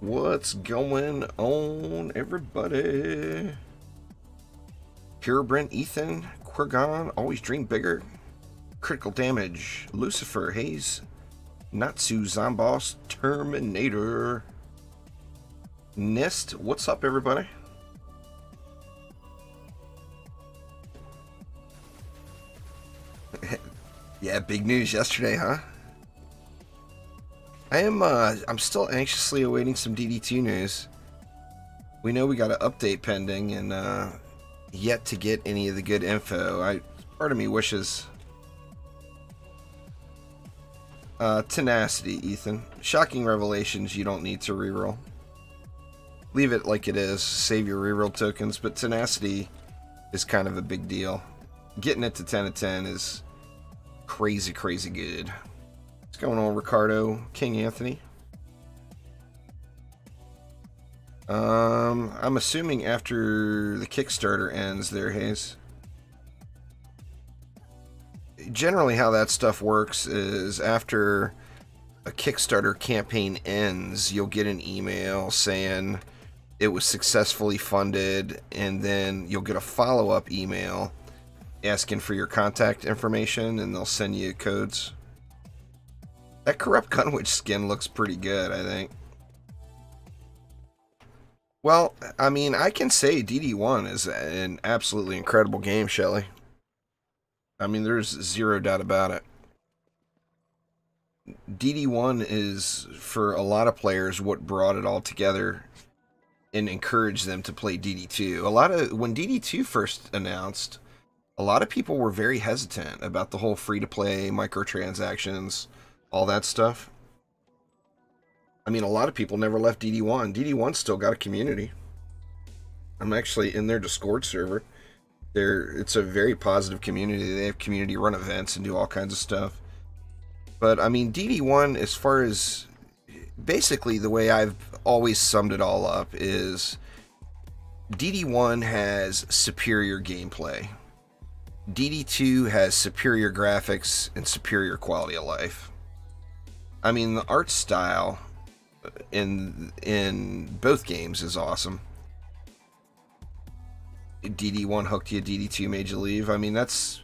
What's going on, everybody? Purebrent Ethan, Quirgon, Always Dream Bigger, Critical Damage, Lucifer, Haze, Natsu, Zomboss, Terminator, Nest. What's up, everybody? Yeah, big news yesterday, huh? I'm still anxiously awaiting some DD2 news. We know we got an update pending and yet to get any of the good info. Part of me wishes Tenacity, Ethan. Shocking revelations you don't need to reroll. Leave it like it is, save your reroll tokens, but Tenacity is kind of a big deal. Getting it to 10 of 10 is crazy good. What's going on, Ricardo? King Anthony? I'm assuming after the Kickstarter ends there, Hayes. Generally how that stuff works is after a Kickstarter campaign ends, you'll get an email saying it was successfully funded, and then you'll get a follow-up email asking for your contact information, and they'll send you codes. That Corrupt Gunwitch skin looks pretty good, I think. Well, I mean, I can say DD1 is an absolutely incredible game, Shelly. I mean, there's zero doubt about it. DD1 is, for a lot of players, what brought it all together and encouraged them to play DD2. When DD2 first announced, a lot of people were very hesitant about the whole free-to-play, microtransactions, all that stuff. I mean, a lot of people never left DD1. DD1's still got a community. I'm actually in their Discord server. It's a very positive community. They have community-run events and do all kinds of stuff. But, I mean, DD1, as far as... Basically, the way I've always summed it all up is... DD1 has superior gameplay. DD2 has superior graphics and superior quality of life. I mean, the art style in both games is awesome. DD1 hooked you, DD2 made you leave. I mean, that's...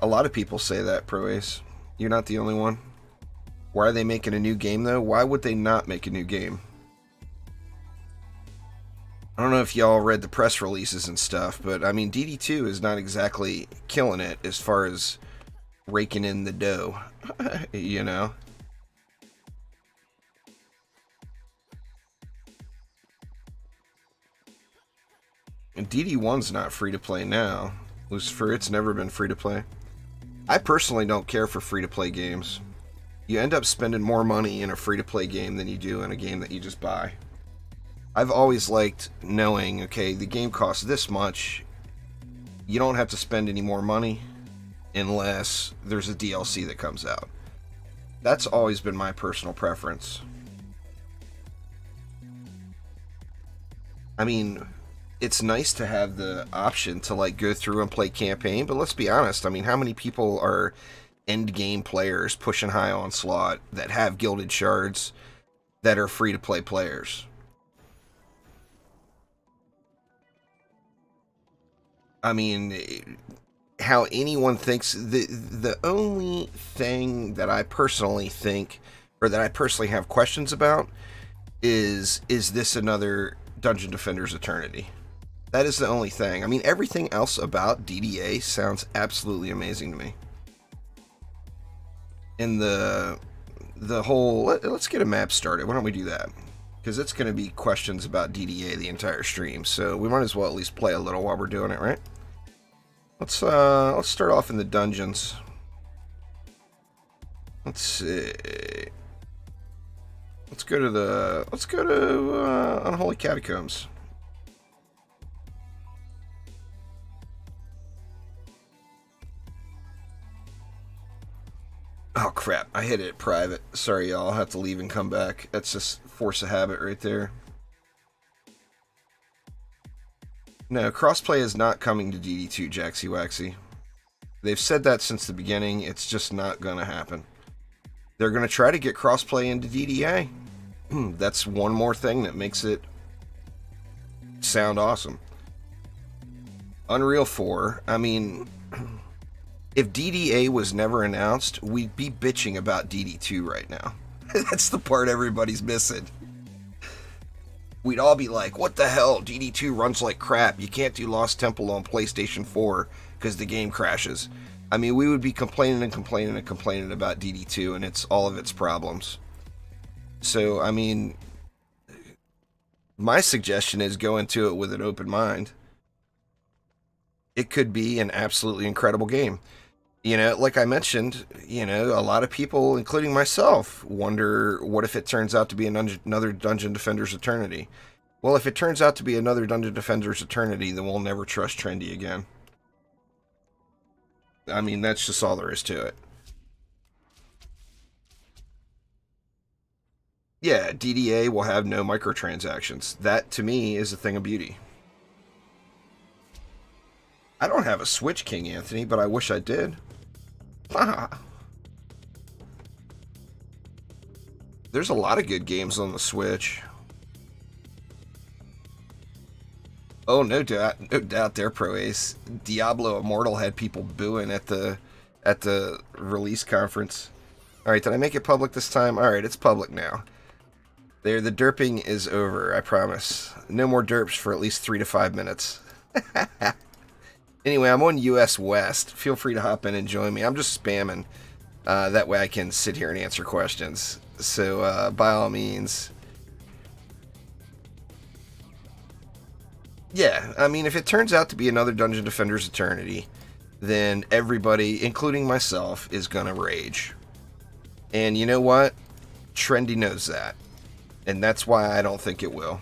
A lot of people say that, Pro Ace. You're not the only one. Why are they making a new game, though? Why would they not make a new game? I don't know if y'all read the press releases and stuff, but, I mean, DD2 is not exactly killing it as far as raking in the dough, you know? And DD1's not free-to-play now. Lucifer, it's never been free-to-play. I personally don't care for free-to-play games. You end up spending more money in a free-to-play game than you do in a game that you just buy. I've always liked knowing, okay, the game costs this much. You don't have to spend any more money unless there's a DLC that comes out. That's always been my personal preference. I mean... It's nice to have the option to like go through and play campaign, but let's be honest, I mean, how many people are end game players pushing high onslaught that have gilded shards that are free to play players? I mean, how anyone thinks the only thing that I personally think, or that I personally have questions about, is this another Dungeon Defenders Eternity? That is the only thing. I mean, everything else about DDA sounds absolutely amazing to me. And the whole... Let's get a map started. Why don't we do that? Because it's going to be questions about DDA the entire stream. So we might as well at least play a little while we're doing it, right? Let's start off in the dungeons. Let's see. Let's go to Unholy Catacombs. Oh crap, I hit it private. Sorry y'all, I'll have to leave and come back. That's just force of habit right there. No, crossplay is not coming to DD2, Jaxie Waxy. They've said that since the beginning, it's just not gonna happen. They're gonna try to get crossplay into DDA. That's one more thing that makes it sound awesome. Unreal 4, I mean, if DDA was never announced, we'd be bitching about DD2 right now. That's the part everybody's missing. We'd all be like, what the hell, DD2 runs like crap. You can't do Lost Temple on PlayStation 4 because the game crashes. I mean, we would be complaining and complaining and complaining about DD2 and it's all of its problems. So, I mean, my suggestion is go into it with an open mind. It could be an absolutely incredible game. You know, like I mentioned, you know, a lot of people, including myself, wonder what if it turns out to be another Dungeon Defender's Eternity. Well, if it turns out to be another Dungeon Defender's Eternity, then we'll never trust Trendy again. I mean, that's just all there is to it. Yeah, DDA will have no microtransactions. That, to me, is a thing of beauty. I don't have a Switch, King Anthony, but I wish I did. There's a lot of good games on the Switch. Oh, no doubt there, Pro Ace. Diablo Immortal had people booing at the release conference. Alright, did I make it public this time? Alright, it's public now. There, the derping is over, I promise. No more derps for at least 3 to 5 minutes. Anyway, I'm on US West. Feel free to hop in and join me. I'm just spamming. That way I can sit here and answer questions. So, by all means. Yeah, I mean, if it turns out to be another Dungeon Defender's Eternity, then everybody, including myself, is gonna rage. And you know what? Trendy knows that. And that's why I don't think it will.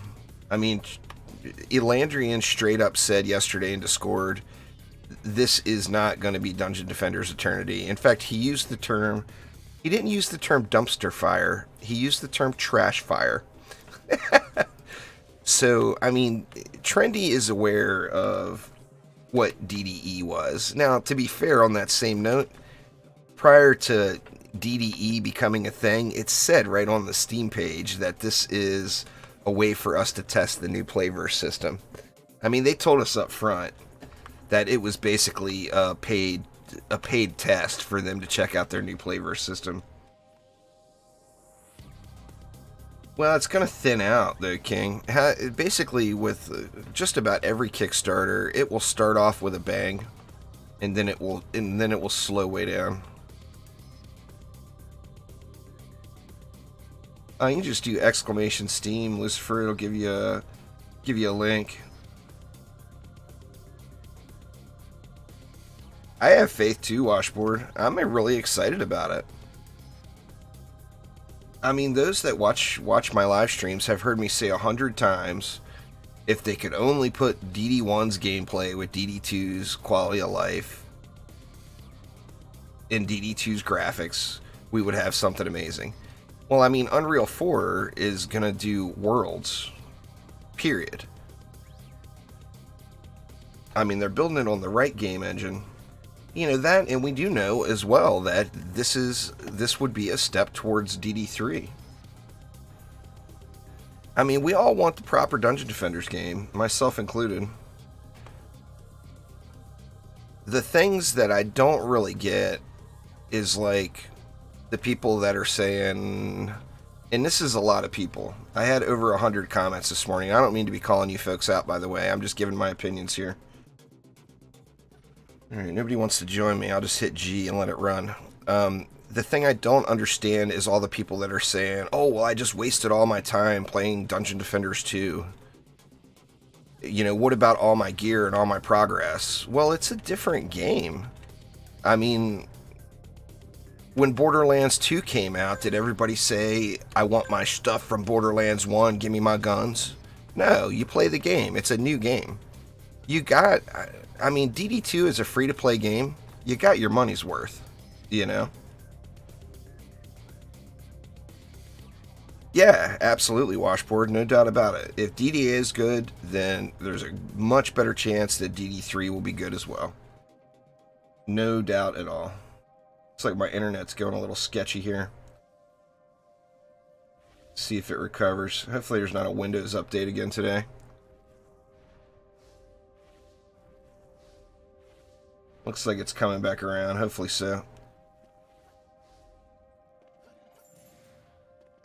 I mean, Elandrian straight up said yesterday in Discord, this is not going to be Dungeon Defender's Eternity. In fact, he used the term, he didn't use the term dumpster fire, he used the term trash fire. So, I mean, Trendy is aware of what DDE was. Now, to be fair on that same note, prior to DDE becoming a thing, it said right on the Steam page that this is a way for us to test the new Playverse system. I mean, they told us up front that it was basically a paid test for them to check out their new Playverse system. Well, it's going to thin out, though, King. Basically, with just about every Kickstarter, it will start off with a bang, and then it will slow way down. You can just do exclamation Steam, Lucifer. It'll give you a link. I have faith too, Washboard. I'm really excited about it. I mean, those that watch my live streams have heard me say 100 times, if they could only put DD1's gameplay with DD2's quality of life in DD2's graphics, we would have something amazing. Well, I mean, Unreal 4 is going to do Worlds, period. I mean, they're building it on the right game engine. You know that, and we do know as well that this would be a step towards DD3. I mean, we all want the proper Dungeon Defenders game, myself included. The things that I don't really get is like the people that are saying, and this is a lot of people. I had over 100 comments this morning. I don't mean to be calling you folks out, by the way. I'm just giving my opinions here. Alright, nobody wants to join me. I'll just hit G and let it run. The thing I don't understand is all the people that are saying, oh, well, I just wasted all my time playing Dungeon Defenders 2. You know, what about all my gear and all my progress? Well, it's a different game. I mean, when Borderlands 2 came out, did everybody say, I want my stuff from Borderlands 1, give me my guns? No, you play the game. It's a new game. You got... I mean, DD2 is a free-to-play game. You got your money's worth, you know? Yeah, absolutely, Washboard. No doubt about it. If DD is good, then there's a much better chance that DD3 will be good as well. No doubt at all. Looks like my internet's going a little sketchy here. See if it recovers. Hopefully there's not a Windows update again today. Looks like it's coming back around. Hopefully so.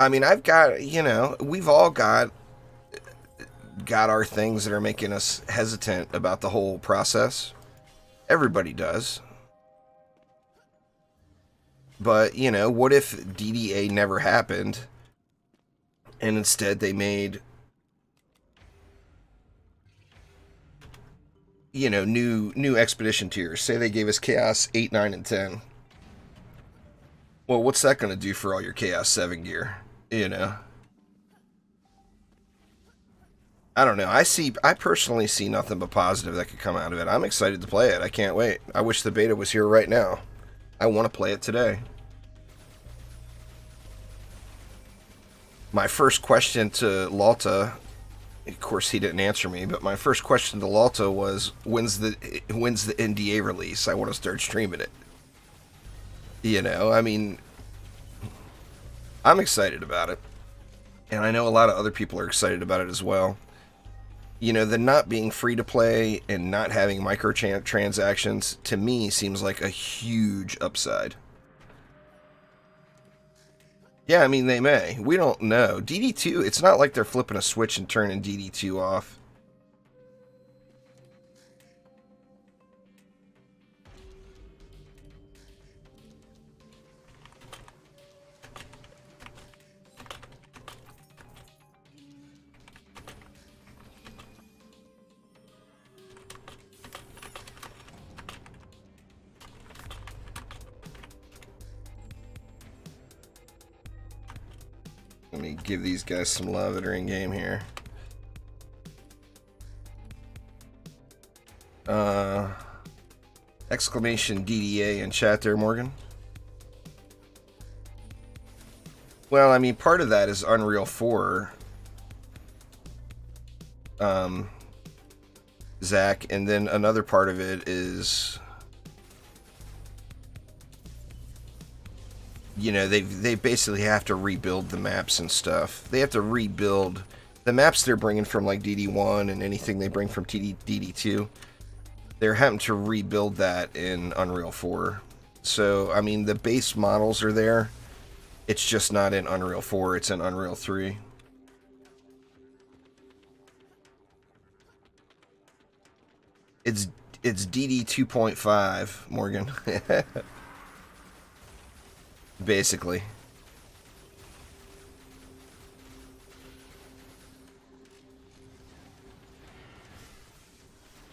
I mean, I've got, you know, we've all got our things that are making us hesitant about the whole process. Everybody does. But, you know, what if DDA never happened and instead they made, you know, new expedition tiers? Say they gave us Chaos 8, 9, and 10. Well, what's that going to do for all your Chaos 7 gear? You know? I don't know. I personally see nothing but positive that could come out of it. I'm excited to play it. I can't wait. I wish the beta was here right now. I want to play it today. My first question to Lalta, of course he didn't answer me, but my first question to Lalta was, when's the NDA release? I want to start streaming it. You know, I mean, I'm excited about it. And I know a lot of other people are excited about it as well. You know, the not being free to play and not having microtransactions, to me, seems like a huge upside. Yeah, I mean, they may. We don't know. DD2, it's not like they're flipping a switch and turning DD2 off. Let me give these guys some love that are in game here. Exclamation DDA in chat there, Morgan. Well, I mean, part of that is Unreal 4. Zach, and then another part of it is, you know, they basically have to rebuild the maps and stuff. They have to rebuild the maps they're bringing from like DD1 and anything they bring from DD2. They're having to rebuild that in Unreal 4. So, I mean, the base models are there. It's just not in Unreal 4, it's in Unreal 3. It's DD 2.5, Morgan. Basically.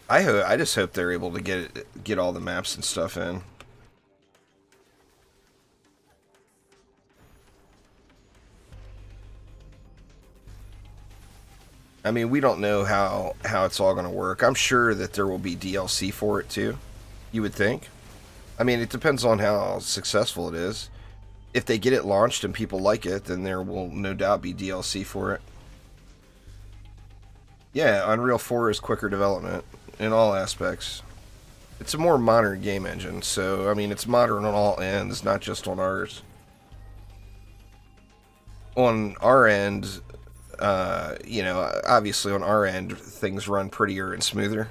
I just hope they're able to get all the maps and stuff in. I mean, we don't know how it's all going to work. I'm sure that there will be DLC for it too. You would think. I mean, it depends on how successful it is. If they get it launched and people like it, then there will no doubt be DLC for it. Yeah, Unreal 4 is quicker development in all aspects. It's a more modern game engine, so, I mean, it's modern on all ends, not just on ours. On our end, you know, obviously on our end, things run prettier and smoother.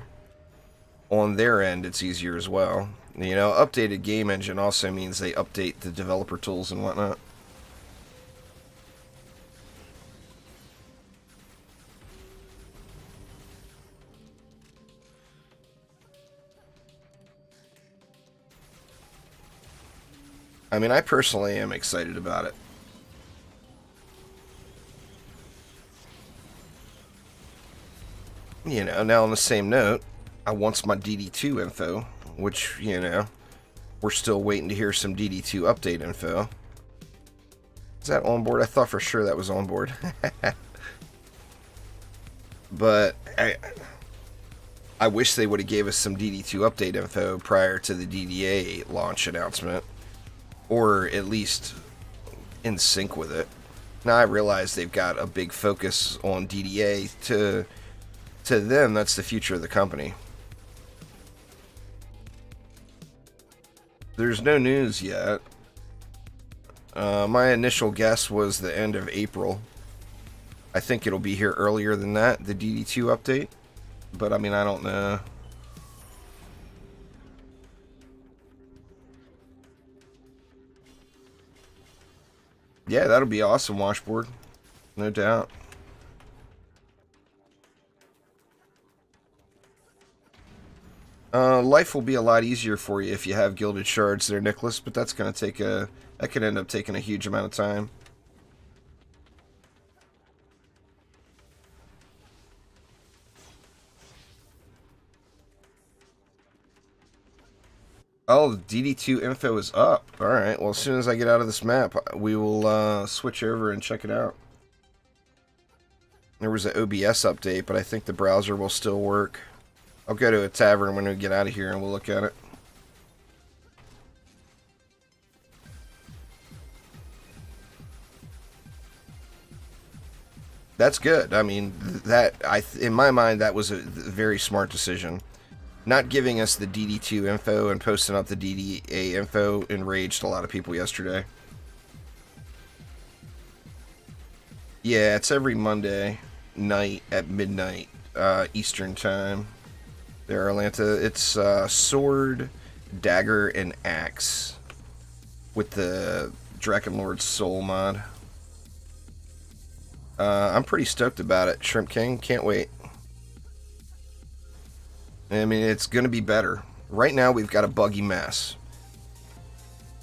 On their end, it's easier as well. You know, updated game engine also means they update the developer tools and whatnot. I mean, I personally am excited about it. You know, now on the same note, I want my DD2 info, which, you know, we're still waiting to hear some DD2 update info. Is that on board? I thought for sure that was on board. But I wish they would have gave us some DD2 update info prior to the DDA launch announcement, or at least in sync with it. Now I realize they've got a big focus on DDA. To them, that's the future of the company. There's no news yet. My initial guess was the end of April, I think it'll be here earlier than that, the DD2 update. But, I mean, I don't know. Yeah, that'll be awesome, Washboard. No doubt. Life will be a lot easier for you if you have gilded shards there, Nicholas, but that's going to take a... That could end up taking a huge amount of time. Oh, the DD2 info is up. Alright, well, as soon as I get out of this map, we will switch over and check it out. There was an OBS update, but I think the browser will still work. I'll go to a tavern when we get out of here and we'll look at it. That's good. I mean, in my mind, that was a very smart decision. Not giving us the DD2 info and posting up the DDA info enraged a lot of people yesterday. Yeah, it's every Monday night at midnight Eastern time. There, Atlanta. It's sword, dagger, and axe with the Drakenlord's Soul mod. I'm pretty stoked about it, Shrimp King. Can't wait. I mean, it's going to be better. Right now, we've got a buggy mess.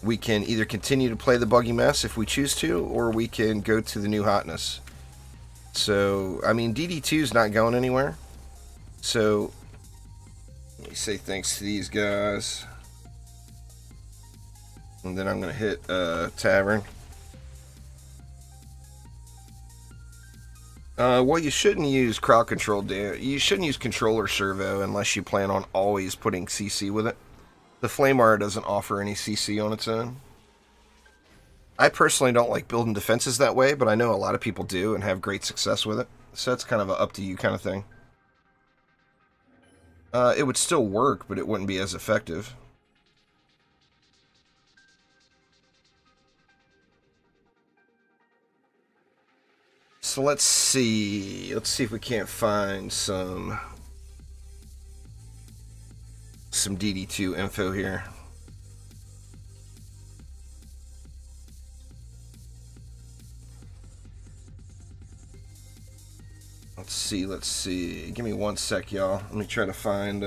We can either continue to play the buggy mess if we choose to, or we can go to the new hotness. So, I mean, DD2 is not going anywhere. So, let me say thanks to these guys. And then I'm going to hit Tavern. Well, you shouldn't use crowd control. You shouldn't use controller servo unless you plan on always putting CC with it. The Flamewire doesn't offer any CC on its own. I personally don't like building defenses that way, but I know a lot of people do and have great success with it. So it's kind of a up to you kind of thing. It would still work, but it wouldn't be as effective. So let's see. Let's see if we can't find some DD2 info here. Let's see. Give me one sec, y'all. Let me try to find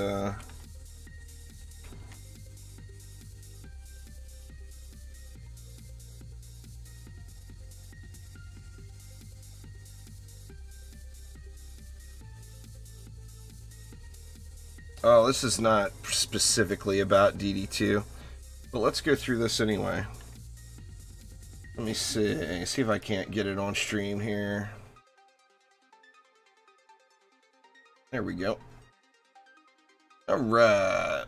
Oh, this is not specifically about DD2, but let's go through this anyway. Let me see if I can't get it on stream here. There we go. Alright.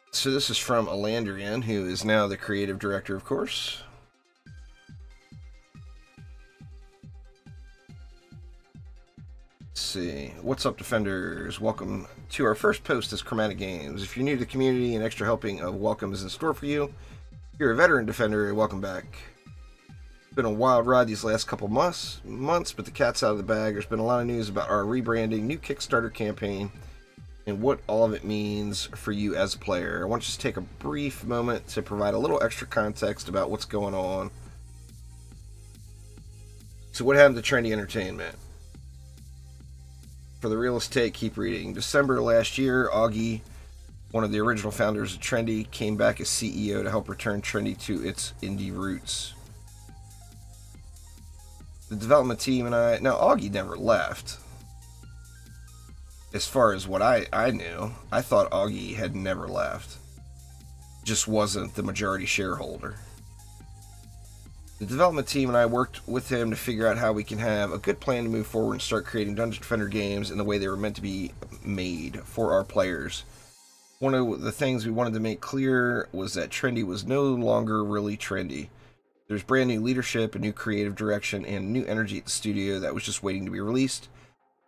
So this is from Alandrian, who is now the creative director, of course. Let's see. What's up, Defenders? Welcome to our first post as Chromatic Games. If you're new to the community, an extra helping of welcome is in store for you. If you're a veteran Defender, welcome back. It's been a wild ride these last couple months, but the cat's out of the bag. There's been a lot of news about our rebranding, new Kickstarter campaign, and what all of it means for you as a player. I want to just take a brief moment to provide a little extra context about what's going on. So what happened to Trendy Entertainment? For the realist take, keep reading. December last year, Augie, one of the original founders of Trendy, came back as CEO to help return Trendy to its indie roots. The development team and I... Now, Augie never left. As far as what I knew, I thought Augie had never left. Just wasn't the majority shareholder. The development team and I worked with him to figure out how we can have a good plan to move forward and start creating Dungeon Defender games in the way they were meant to be made for our players. One of the things we wanted to make clear was that Trendy was no longer really trendy. There's brand new leadership, a new creative direction, and new energy at the studio that was just waiting to be released.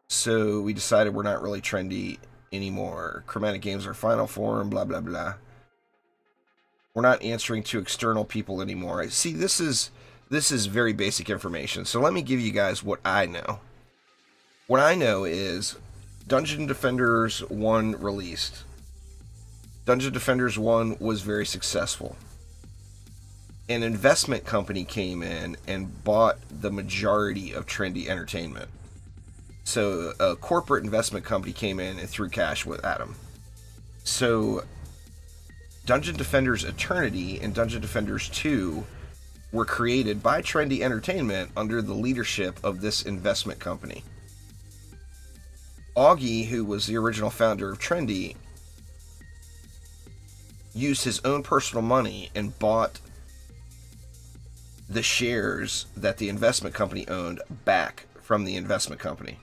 So we decided we're not really trendy anymore. Chromatic Games are final form, blah, blah, blah. We're not answering to external people anymore. See, this is very basic information. So let me give you guys what I know. What I know is Dungeon Defenders 1 released. Dungeon Defenders 1 was very successful. An investment company came in and bought the majority of Trendy Entertainment. So a corporate investment company came in and threw cash at them. So Dungeon Defenders Eternity and Dungeon Defenders 2 were created by Trendy Entertainment under the leadership of this investment company. Augie, who was the original founder of Trendy, used his own personal money and bought the shares that the investment company owned back from the investment company.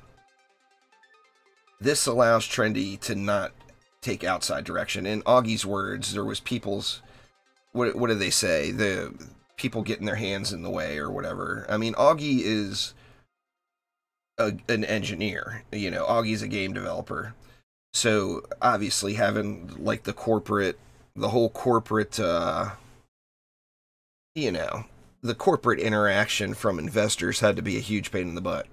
This allows Trendy to not take outside direction. In Augie's words, there was people's, what do they say? The people getting their hands in the way or whatever. I mean, Augie is an engineer. You know, Augie's a game developer. So obviously having like the whole corporate, you know, the corporate interaction from investors had to be a huge pain in the butt.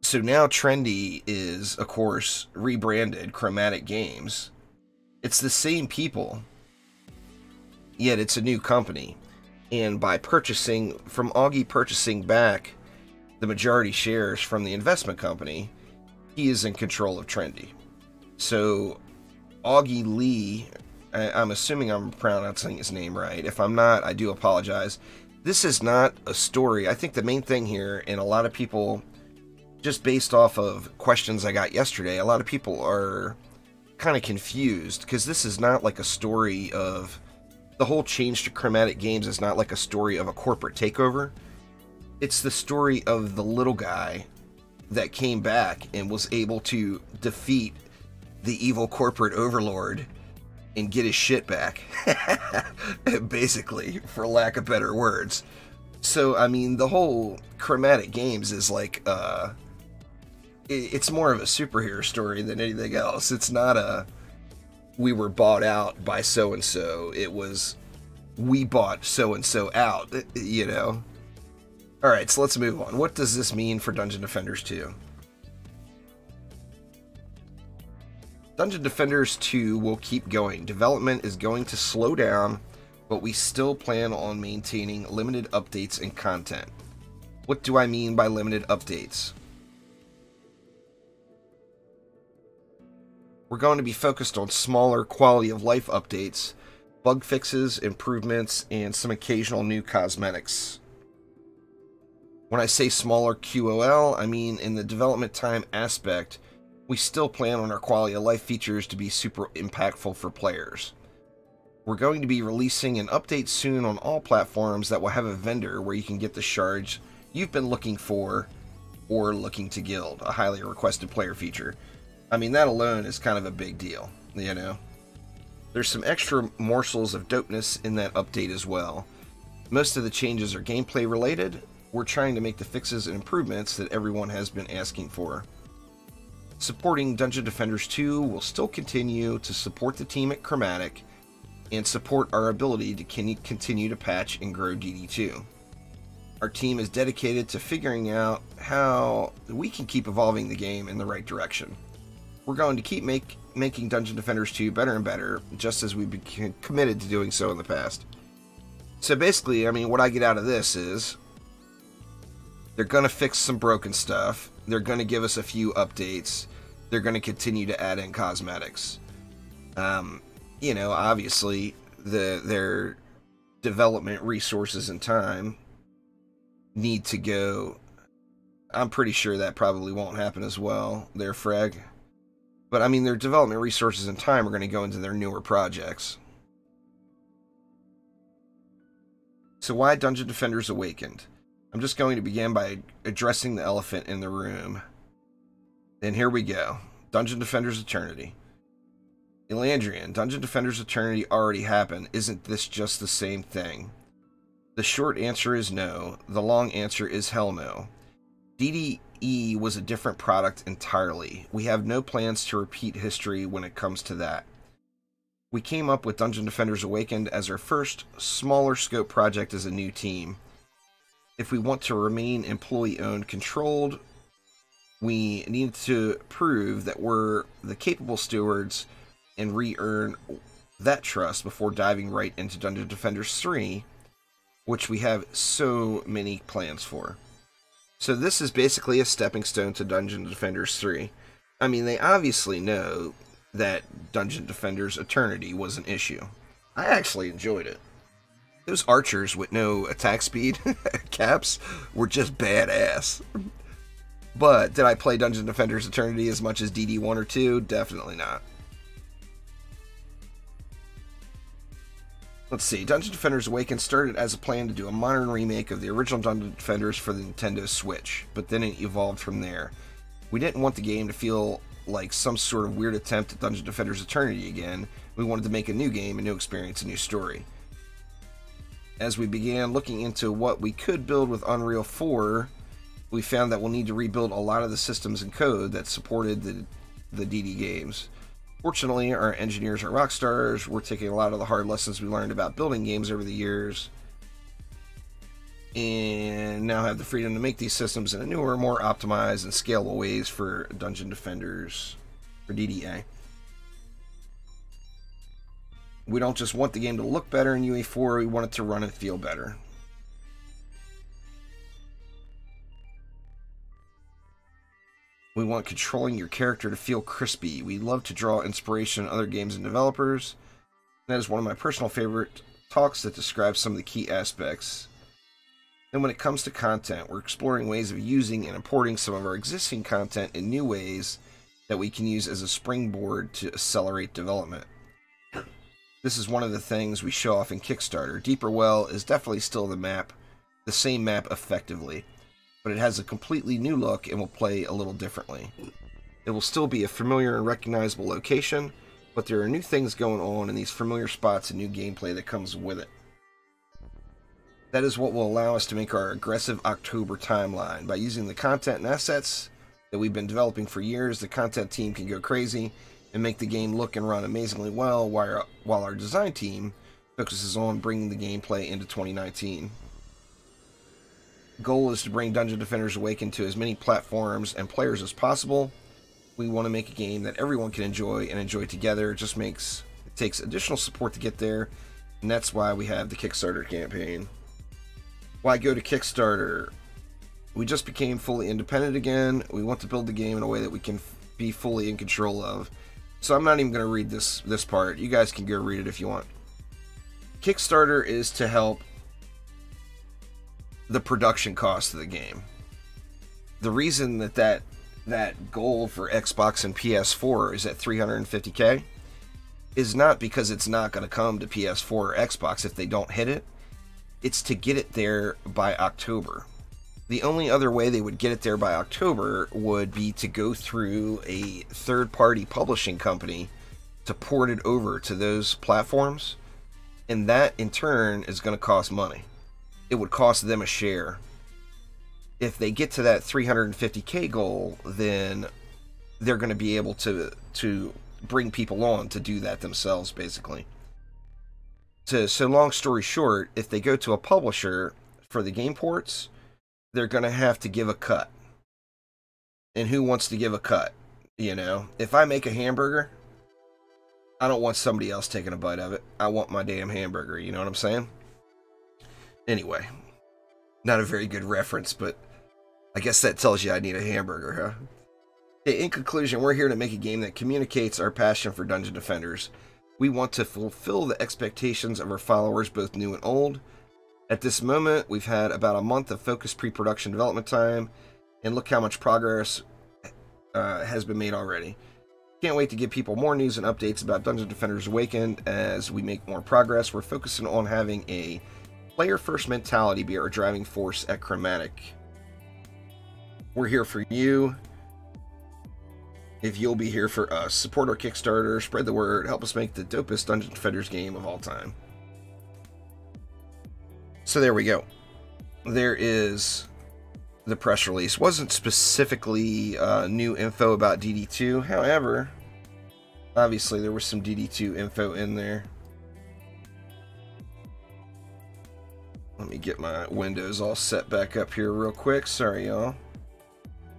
So now Trendy is, of course, rebranded Chromatic Games. It's the same people, yet it's a new company. And by Augie purchasing back the majority shares from the investment company, he is in control of Trendy. So Augie Lee, I'm assuming I'm pronouncing his name right. If I'm not, I do apologize. This is not a story. I think the main thing here, and a lot of people, just based off of questions I got yesterday, a lot of people are kind of confused, because this is not like a story of, the whole change to Chromatic Games is not like a story of a corporate takeover. It's the story of the little guy that came back and was able to defeat the evil corporate overlord and get his shit back. Basically, for lack of better words. So, I mean, the whole Chromatic Games is like, it's more of a superhero story than anything else. It's not a, we were bought out by so-and-so. It was, we bought so-and-so out, you know? Alright, so let's move on. What does this mean for Dungeon Defenders 2? Dungeon Defenders 2 will keep going. Development is going to slow down, but we still plan on maintaining limited updates and content. What do I mean by limited updates? We're going to be focused on smaller quality of life updates, bug fixes, improvements, and some occasional new cosmetics. When I say smaller QOL, I mean in the development time aspect, we still plan on our quality of life features to be super impactful for players. We're going to be releasing an update soon on all platforms that will have a vendor where you can get the shards you've been looking for or looking to guild, a highly requested player feature. I mean, that alone is kind of a big deal, you know? There's some extra morsels of dopeness in that update as well. Most of the changes are gameplay related. We're trying to make the fixes and improvements that everyone has been asking for. Supporting Dungeon Defenders 2 will still continue to support the team at Chromatic and support our ability to continue to patch and grow DD2. Our team is dedicated to figuring out how we can keep evolving the game in the right direction. We're going to keep making Dungeon Defenders 2 better and better, just as we've been committed to doing so in the past. So basically, I mean, what I get out of this is they're going to fix some broken stuff. They're going to give us a few updates. They're going to continue to add in cosmetics. You know, obviously, their development resources and time need to go. I'm pretty sure that probably won't happen as well, their Freg. But, I mean, their development resources and time are going to go into their newer projects. So why Dungeon Defenders Awakened? I'm just going to begin by addressing the elephant in the room. And here we go. Dungeon Defenders Eternity. Elandrian, Dungeon Defenders Eternity already happened. Isn't this just the same thing? The short answer is no. The long answer is hell no. DDE was a different product entirely. We have no plans to repeat history when it comes to that. We came up with Dungeon Defenders Awakened as our first smaller scope project as a new team. if we want to remain employee-owned controlled, we need to prove that we're the capable stewards and re-earn that trust before diving right into Dungeon Defenders 3, which we have so many plans for. So this is basically a stepping stone to Dungeon Defenders 3. I mean, they obviously know that Dungeon Defenders Eternity was an issue. I actually enjoyed it. Those archers with no attack speed caps were just badass. But did I play Dungeon Defenders Eternity as much as DD1 or 2? Definitely not. Let's see. Dungeon Defenders Awakened started as a plan to do a modern remake of the original Dungeon Defenders for the Nintendo Switch, but then it evolved from there. We didn't want the game to feel like some sort of weird attempt at Dungeon Defenders Eternity again. We wanted to make a new game, a new experience, a new story. As we began looking into what we could build with Unreal 4, we found that we'll need to rebuild a lot of the systems and code that supported the DD games. Fortunately, our engineers are rock stars. We're taking a lot of the hard lessons we learned about building games over the years, and now have the freedom to make these systems in a newer, more optimized and scalable ways for Dungeon Defenders, for DDA. We don't just want the game to look better in UE4, we want it to run and feel better. We want controlling your character to feel crispy. We love to draw inspiration in other games and developers. That is one of my personal favorite talks that describes some of the key aspects. And when it comes to content, we're exploring ways of using and importing some of our existing content in new ways that we can use as a springboard to accelerate development. This is one of the things we show off in Kickstarter. Deeper Well is definitely still the same map effectively, but it has a completely new look and will play a little differently. It will still be a familiar and recognizable location, but there are new things going on in these familiar spots and new gameplay that comes with it. That is what will allow us to make our aggressive October timeline. By using the content and assets that we've been developing for years, the content team can go crazy and make the game look and run amazingly well, while our design team focuses on bringing the gameplay into 2019. The goal is to bring Dungeon Defenders Awakened to as many platforms and players as possible. We want to make a game that everyone can enjoy and enjoy together. It takes additional support to get there, and that's why we have the Kickstarter campaign. Why go to Kickstarter? We just became fully independent again. We want to build the game in a way that we can be fully in control of. So I'm not even going to read this part. You guys can go read it if you want. Kickstarter is to help the production cost of the game. The reason that goal for Xbox and PS4 is at $350K is not because it's not going to come to PS4 or Xbox if they don't hit it. It's to get it there by October. The only other way they would get it there by October would be to go through a third-party publishing company to port it over to those platforms, and that in turn is going to cost money. It would cost them a share. If they get to that $350K goal, then they're going to be able to bring people on to do that themselves, basically. So long story short, if they go to a publisher for the game ports, they're going to have to give a cut. And who wants to give a cut? You know, if I make a hamburger, I don't want somebody else taking a bite of it. I want my damn hamburger, you know what I'm saying? Anyway, not a very good reference, but I guess that tells you I need a hamburger, huh? Okay, in conclusion, we're here to make a game that communicates our passion for Dungeon Defenders. We want to fulfill the expectations of our followers, both new and old. At this moment, we've had about a month of focused pre-production development time, and look how much progress has been made already. Can't wait to give people more news and updates about Dungeon Defenders Awakened as we make more progress. We're focusing on having a player-first mentality be our driving force at Chromatic. We're here for you, if you'll be here for us. Support our Kickstarter, spread the word, help us make the dopest Dungeon Defenders game of all time. So there we go. There is the press release. Wasn't specifically new info about DD2. However, obviously there was some DD2 info in there. Let me get my windows all set back up here real quick. Sorry, y'all.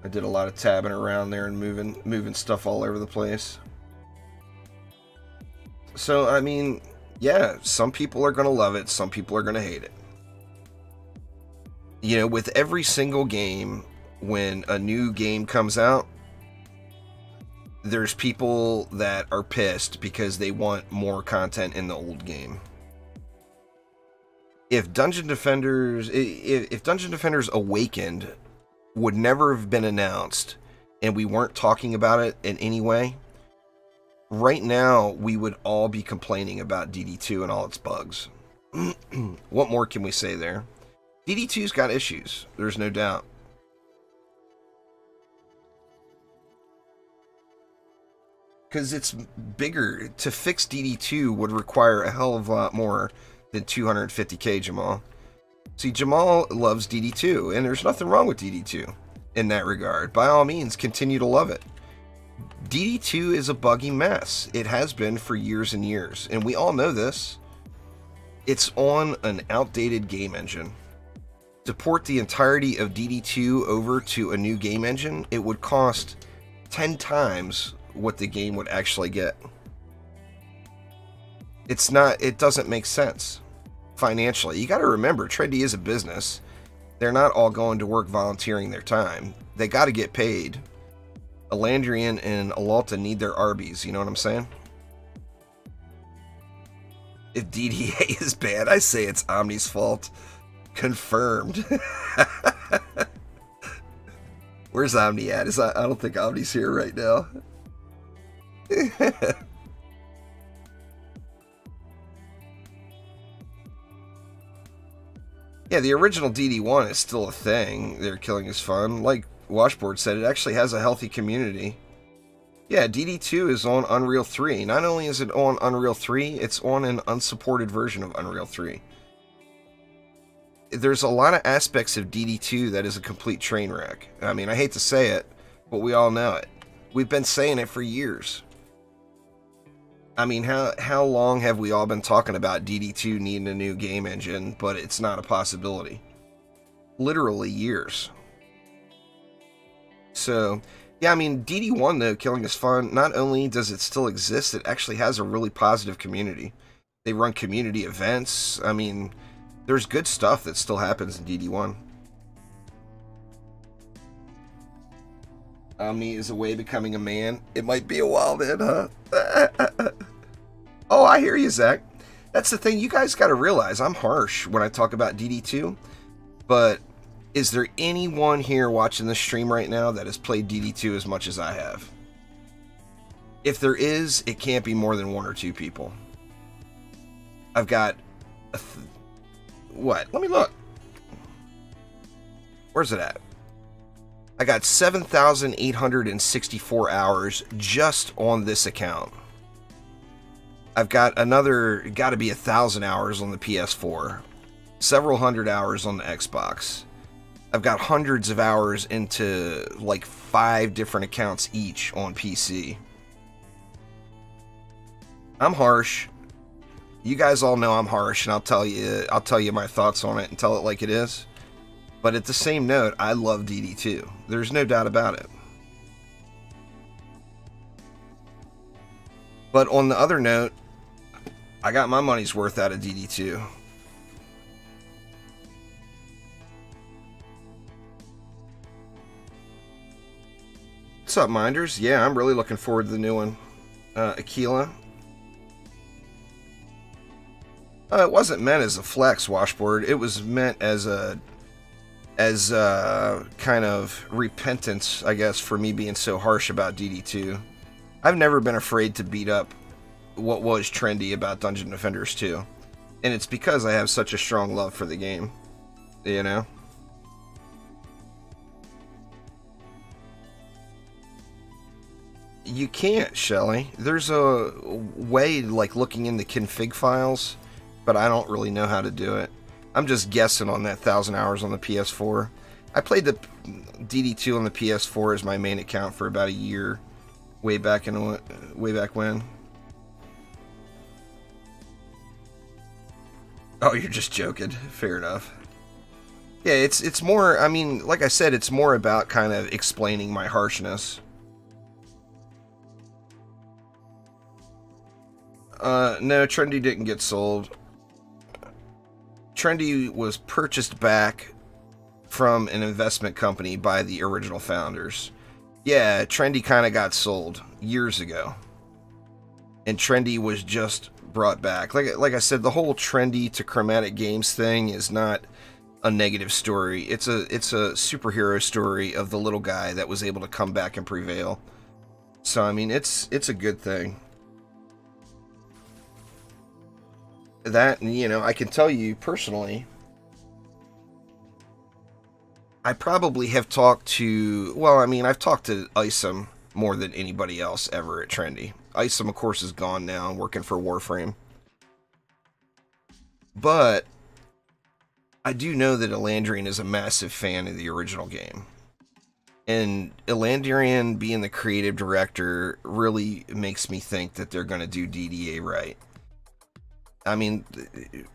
I did a lot of tabbing around there and moving stuff all over the place. So, I mean, yeah, some people are going to love it. Some people are going to hate it. You know, with every single game, when a new game comes out, there's people that are pissed because they want more content in the old game. If Dungeon Defenders Awakened would never have been announced and we weren't talking about it in any way, right now we would all be complaining about DD2 and all its bugs. What more can we say there? DD2's got issues, there's no doubt. Because it's bigger. To fix DD2 would require a hell of a lot more than 250k, Jamal. See, Jamal loves DD2, and there's nothing wrong with DD2 in that regard. By all means, continue to love it. DD2 is a buggy mess. It has been for years and years, and we all know this. It's on an outdated game engine. To port the entirety of DD2 over to a new game engine, it would cost 10 times what the game would actually get. It doesn't make sense financially. You got to remember, Trendy is a business. They're not all going to work volunteering their time. They got to get paid. Alandrian and Alalta need their Arby's, you know what I'm saying? If DDA is bad, I say it's Omni's fault. Confirmed. Where's Omni at? I don't think Omni's here right now. Yeah, the original DD1 is still a thing. They're killing is fun. Like Washboard said, it actually has a healthy community. Yeah, DD2 is on Unreal 3. Not only is it on Unreal 3, it's on an unsupported version of Unreal 3. There's a lot of aspects of DD2 that is a complete train wreck. I mean, I hate to say it, but we all know it. We've been saying it for years. I mean, how long have we all been talking about DD2 needing a new game engine, but it's not a possibility? Literally years. So, yeah, I mean, DD1, though, killing is fun. Not only does it still exist, it actually has a really positive community. They run community events. I mean, there's good stuff that still happens in DD1. Omni is away becoming a man. It might be a while then, huh? Oh, I hear you, Zach. That's the thing. You guys got to realize I'm harsh when I talk about DD2. But is there anyone here watching this stream right now that has played DD2 as much as I have? If there is, it can't be more than 1 or 2 people. I've got... what? Let me look. Where's it at? I got 7,864 hours just on this account. I've got another, got to be 1,000 hours on the PS4. Several hundred hours on the Xbox. I've got hundreds of hours into like 5 different accounts each on PC. I'm harsh. You guys all know I'm harsh, and I'll tell you my thoughts on it and tell it like it is. But at the same note, I love DD2. There's no doubt about it. But on the other note, I got my money's worth out of DD2. What's up, Minders? Yeah, I'm really looking forward to the new one. Aquila. It wasn't meant as a flex, Washboard. It was meant as a kind of repentance, I guess, for me being so harsh about DD2. I've never been afraid to beat up what was trendy about Dungeon Defenders 2. And it's because I have such a strong love for the game. You know? You can't, Shelly. There's a way, like, looking in the config files, but I don't really know how to do it. I'm just guessing on that 1,000 hours on the PS4. I played the DD2 on the PS4 as my main account for about a year, way back when. Oh, you're just joking. Fair enough. Yeah, it's more, I mean, like I said, it's more about kind of explaining my harshness. No, Trendy didn't get sold. Trendy was purchased back from an investment company by the original founders. Yeah, Trendy kind of got sold years ago. And Trendy was just brought back. Like I said, the whole Trendy to Chromatic Games thing is not a negative story. It's a superhero story of the little guy that was able to come back and prevail. So I mean, it's a good thing. That, you know, I can tell you personally, I probably have talked to, well, I mean, I've talked to Isom more than anybody else ever at Trendy. Isom, of course, is gone now and working for Warframe. But I do know that Elandrian is a massive fan of the original game. And Elandrian being the creative director really makes me think that they're going to do DDA right. I mean,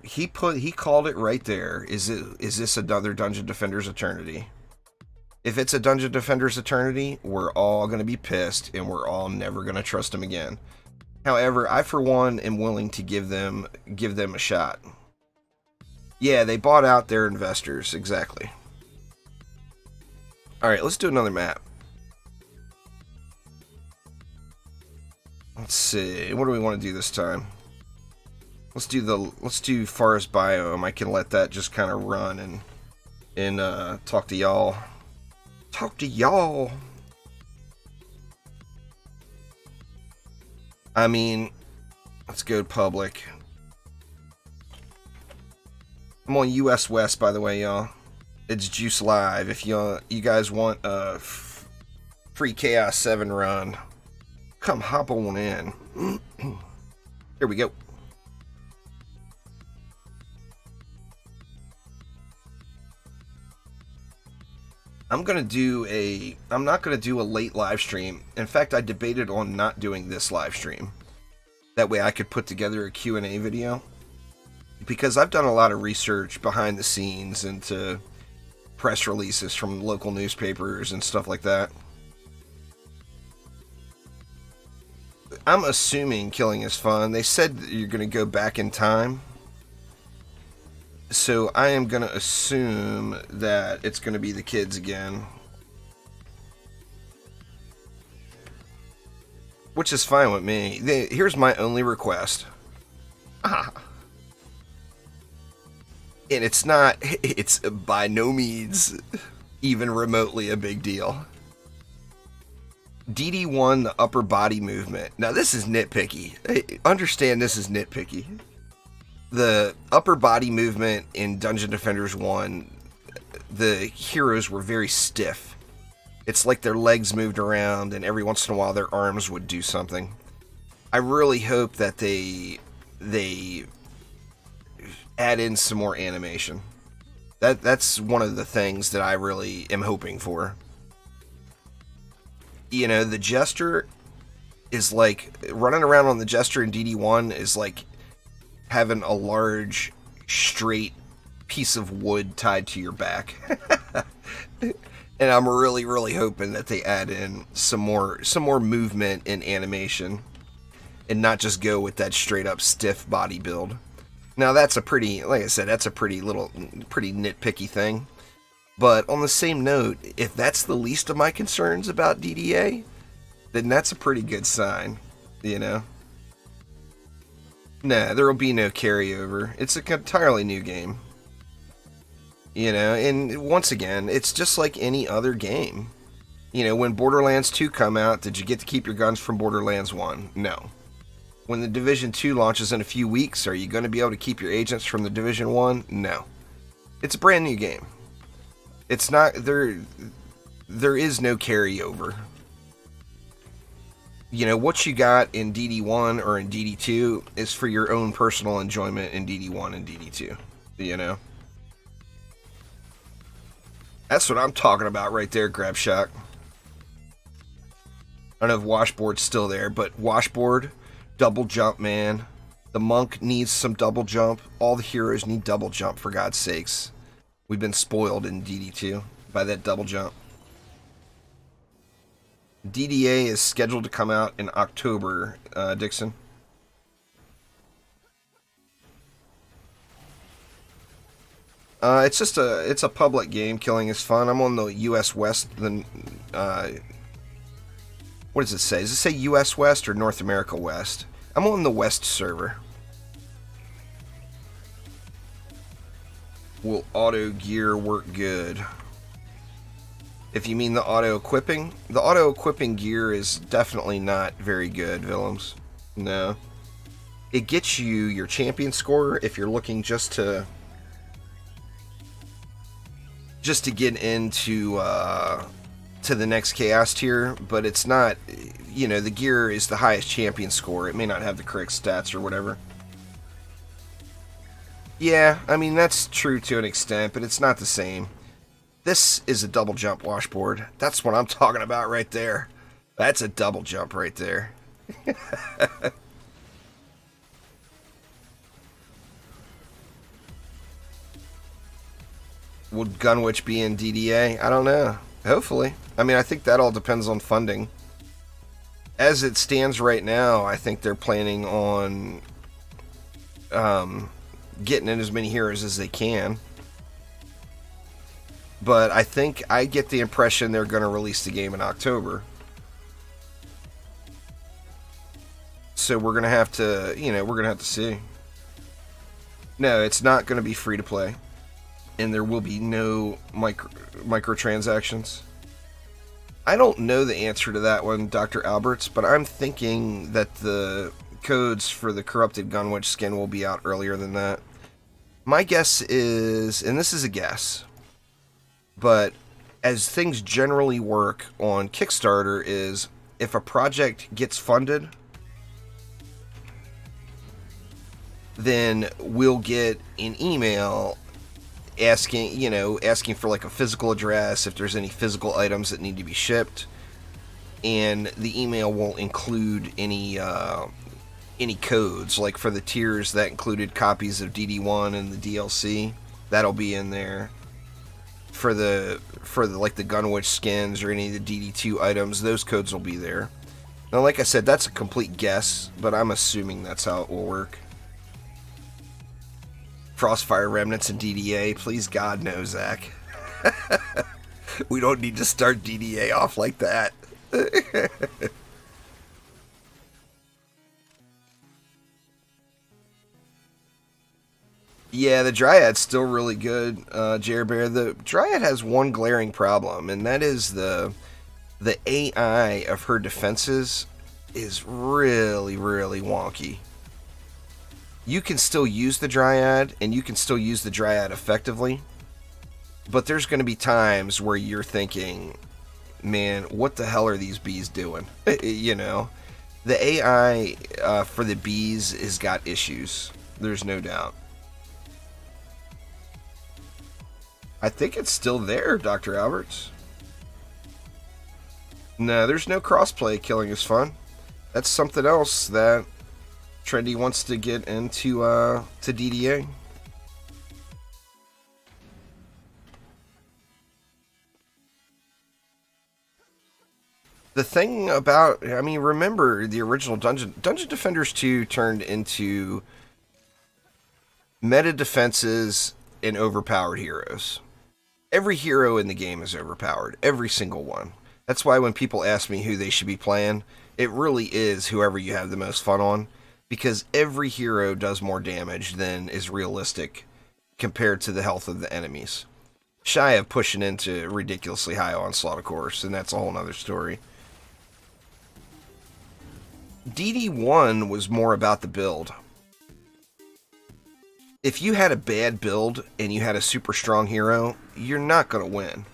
he called it right there. Is this another Dungeon Defenders Eternity? If it's a Dungeon Defenders Eternity, we're all going to be pissed, and we're all never going to trust him again. However, I for one am willing to give them a shot. Yeah, they bought out their investors, exactly. All right, let's do another map. Let's see. What do we want to do this time? Let's do Forest Biome. I can let that just kind of run and talk to y'all. Talk to y'all. I mean, let's go public. I'm on US West, by the way, y'all. It's Juice Live. If you guys want a free Chaos 7 run, come hop on in. Here we go. I'm not gonna do a late live stream. In fact, I debated on not doing this live stream. That way I could put together a Q&A video. Because I've done a lot of research behind the scenes into press releases from local newspapers and stuff like that. I'm assuming killing is fun. They said that you're gonna go back in time. So I am going to assume that it's going to be the kids again. Which is fine with me. Here's my only request. And it's by no means even remotely a big deal. DD1, the upper body movement. Now this is nitpicky. Understand this is nitpicky. The upper body movement in Dungeon Defenders 1, the heroes were very stiff. It's like their legs moved around and every once in a while their arms would do something. I really hope that they add in some more animation. That's one of the things that I really am hoping for. You know, the Jester is like, running around on the Jester in DD1 is like having a large, straight piece of wood tied to your back. And I'm really, really hoping that they add in some more movement and animation, and not just go with that straight up stiff body build. Now that's a pretty, like I said, that's a pretty nitpicky thing. But on the same note, if that's the least of my concerns about DDA, then that's a pretty good sign, you know? Nah, there will be no carryover. It's an entirely new game. You know, and once again, it's just like any other game. You know, when Borderlands 2 come out, did you get to keep your guns from Borderlands 1? No. When the Division 2 launches in a few weeks, are you going to be able to keep your agents from the Division 1? No. It's a brand new game. It's not, there is no carryover. You know, what you got in DD1 or in DD2 is for your own personal enjoyment in DD1 and DD2. You know? That's what I'm talking about right there, Grabshock. I don't know if Washboard's still there, but Washboard, Double Jump Man, The monk needs some double jump. All the heroes need double jump, for God's sakes. We've been spoiled in DD2 by that double jump. DDA is scheduled to come out in October, Dixon. It's a public game. Killing is fun. I'm on the U.S. West. What does it say? Does it say U.S. West or North America West? I'm on the West server. Will auto gear work good? If you mean the auto equipping gear is definitely not very good, Willems. No. It gets you your champion score if you're looking just to get into to the next chaos tier, but it's not, you know, the gear is the highest champion score. It may not have the correct stats or whatever. Yeah, I mean, that's true to an extent, but it's not the same. This is a double jump washboard. That's what I'm talking about right there. That's a double jump right there. Would Gunwitch be in DDA? I don't know. Hopefully. I mean, I think that all depends on funding. As it stands right now, I think they're planning on getting in as many heroes as they can. But I get the impression they're going to release the game in October. So we're going to have to, you know, we're going to have to see. No, it's not going to be free to play. And there will be no microtransactions. I don't know the answer to that one, Dr. Alberts, but I'm thinking that the codes for the corrupted Gunwitch skin will be out earlier than that. My guess is, and this is a guess, but as things generally work on Kickstarter is, if a project gets funded, then we'll get an email asking for like a physical address, if there's any physical items that need to be shipped, and the email won't include any codes. Like for the tiers, that included copies of DD1 and the DLC. That'll be in there. For the like the Gunwitch skins or any of the DD2 items, those codes will be there. Now, like I said, that's a complete guess, but I'm assuming that's how it will work. Crossfire Remnants and DDA, please God, no, Zach. We don't need to start DDA off like that. Yeah, the Dryad's still really good, Jerbear. The Dryad has one glaring problem, and that is the AI of her defenses is really, really wonky. You can still use the Dryad, and you can still use the Dryad effectively, but there's going to be times where you're thinking, man, what the hell are these bees doing? You know, the AI for the bees has got issues. There's no doubt. I think it's still there, Dr. Alberts. No, there's no crossplay. Killing is fun. That's something else that Trendy wants to get into to DDA. The thing about, I mean, remember the original Dungeon Defenders 2 turned into meta defenses and overpowered heroes. Every hero in the game is overpowered. Every single one. That's why when people ask me who they should be playing, it really is whoever you have the most fun on. Because every hero does more damage than is realistic compared to the health of the enemies. Shy of pushing into ridiculously high onslaught, of course, and that's a whole nother story. DD1 was more about the build. If you had a bad build and you had a super strong hero, you're not going to win.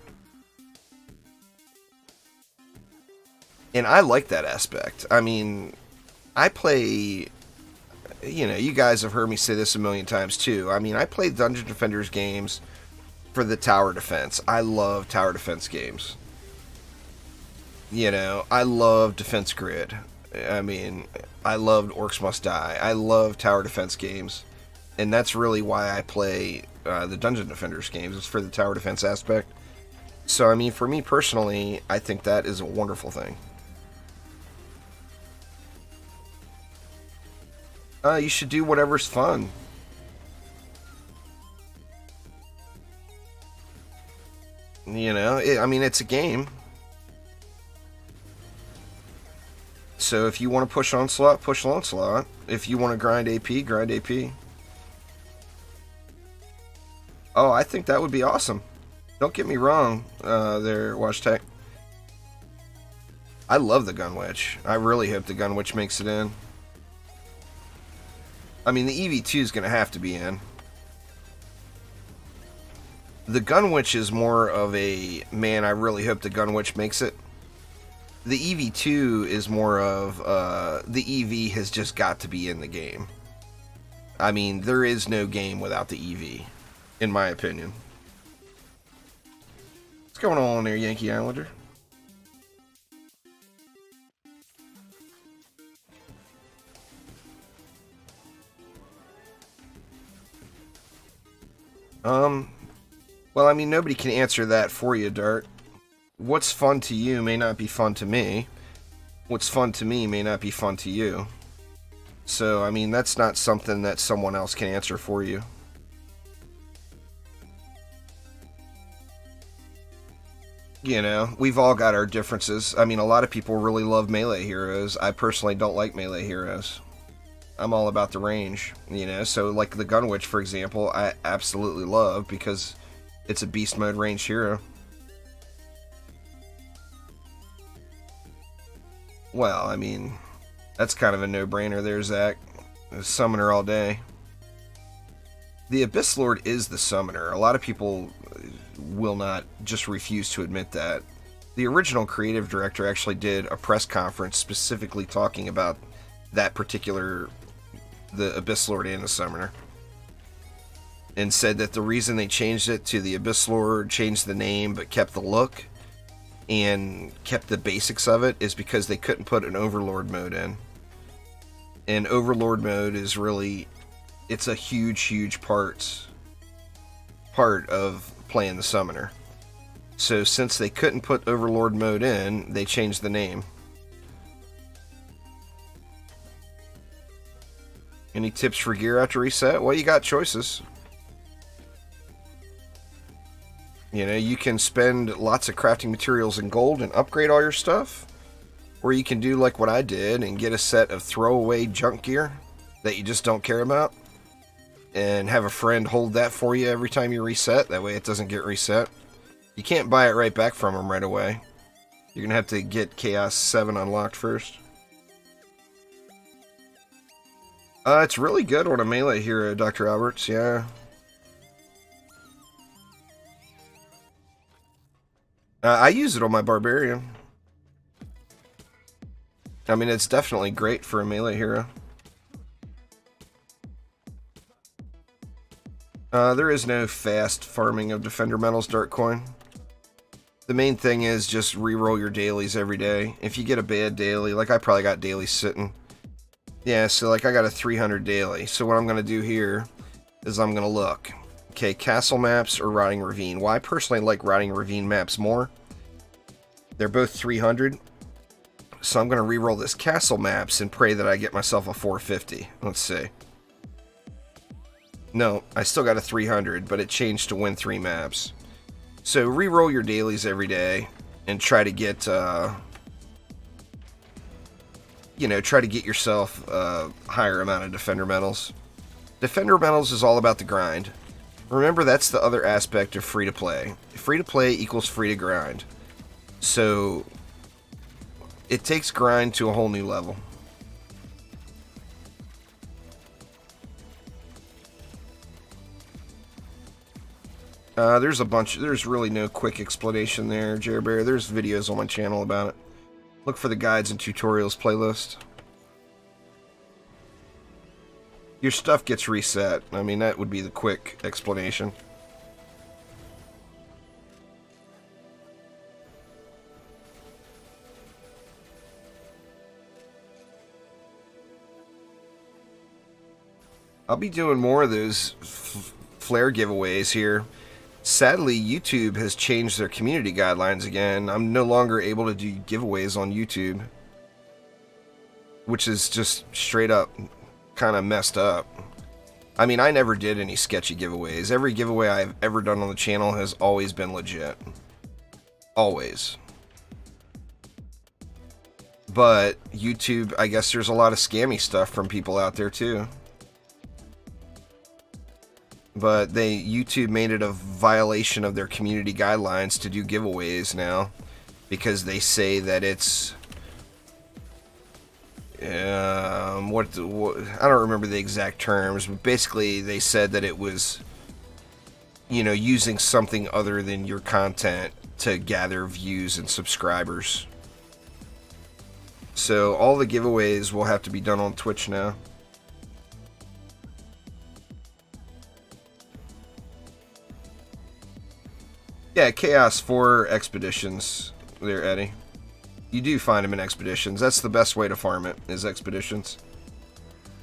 And I like that aspect. I mean, I play... You know, you guys have heard me say this a million times too. I mean, I play Dungeon Defenders games for the tower defense. I love tower defense games. You know, I love Defense Grid. I mean, I loved Orcs Must Die. I love tower defense games, and that's really why I play the Dungeon Defenders games. It's for the tower defense aspect. So, I mean, for me personally, I think that is a wonderful thing. You should do whatever's fun. You know, I mean, it's a game. So if you want to push Onslaught, push Onslaught. If you want to grind AP, grind AP. Oh, I think that would be awesome. Don't get me wrong, there, Watch Tech. I love the Gun Witch. I really hope the Gun Witch makes it in. I mean, the EV2 is going to have to be in. The Gun Witch is more of a, man, I really hope the Gun Witch makes it. The EV2 is more of, the EV has just got to be in the game. I mean, there is no game without the EV, in my opinion. What's going on there, Yankee Islander? Well, I mean, nobody can answer that for you, Dart. What's fun to you may not be fun to me. What's fun to me may not be fun to you. So, I mean, that's not something that someone else can answer for you. You know, we've all got our differences. I mean, a lot of people really love melee heroes. I personally don't like melee heroes. I'm all about the range, you know? So, like the Gun Witch, for example, I absolutely love because it's a beast mode range hero. Well, I mean, that's kind of a no-brainer there, Zach. Summoner all day. The Abyss Lord is the summoner. A lot of people will not just refuse to admit that. The original creative director actually did a press conference specifically talking about that particular, the Abyss Lord and the summoner, and said that the reason they changed it to the Abyss Lord, changed the name, but kept the look and kept the basics of it is because they couldn't put an Overlord mode in. And Overlord mode is really, it's a huge part of playing the summoner. So since they couldn't put Overlord mode in, they changed the name. Any tips for gear after reset? Well, you got choices. You know, you can spend lots of crafting materials in gold and upgrade all your stuff. Or you can do like what I did and get a set of throwaway junk gear that you just don't care about. And have a friend hold that for you every time you reset. That way it doesn't get reset. You can't buy it right back from them right away. You're going to have to get Chaos 7 unlocked first. It's really good on a melee hero, Dr. Alberts, yeah. I use it on my Barbarian. I mean, it's definitely great for a melee hero. There is no fast farming of Defender Metals, Darkcoin. The main thing is just reroll your dailies every day. If you get a bad daily, like I probably got dailies sitting. Yeah, so like I got a 300 daily. So what I'm going to do here is I'm going to look. Okay, castle maps or Rotting Ravine. Well, I personally like Rotting Ravine maps more. They're both 300. So I'm going to reroll this castle maps and pray that I get myself a 450. Let's see. No, I still got a 300, but it changed to win 3 maps. So reroll your dailies every day and try to get, you know, try to get yourself a higher amount of Defender Metals. Defender Metals is all about the grind. Remember, that's the other aspect of free-to-play. Free-to-play equals free-to-grind. So it takes grind to a whole new level. There's really no quick explanation there, Jerbear. There's videos on my channel about it. Look for the guides and tutorials playlist. Your stuff gets reset. I mean, that would be the quick explanation. I'll be doing more of those flare giveaways here. Sadly, YouTube has changed their community guidelines again. I'm no longer able to do giveaways on YouTube, which is just straight up kind of messed up. I mean, I never did any sketchy giveaways. Every giveaway I've ever done on the channel has always been legit. Always. But YouTube, I guess there's a lot of scammy stuff from people out there too. But YouTube made it a violation of their community guidelines to do giveaways now, because they say that it's I don't remember the exact terms, but basically they said that it was, you know, using something other than your content to gather views and subscribers. So all the giveaways will have to be done on Twitch now. Yeah, Chaos 4 Expeditions there, Eddie. You do find them in Expeditions. That's the best way to farm it, is Expeditions.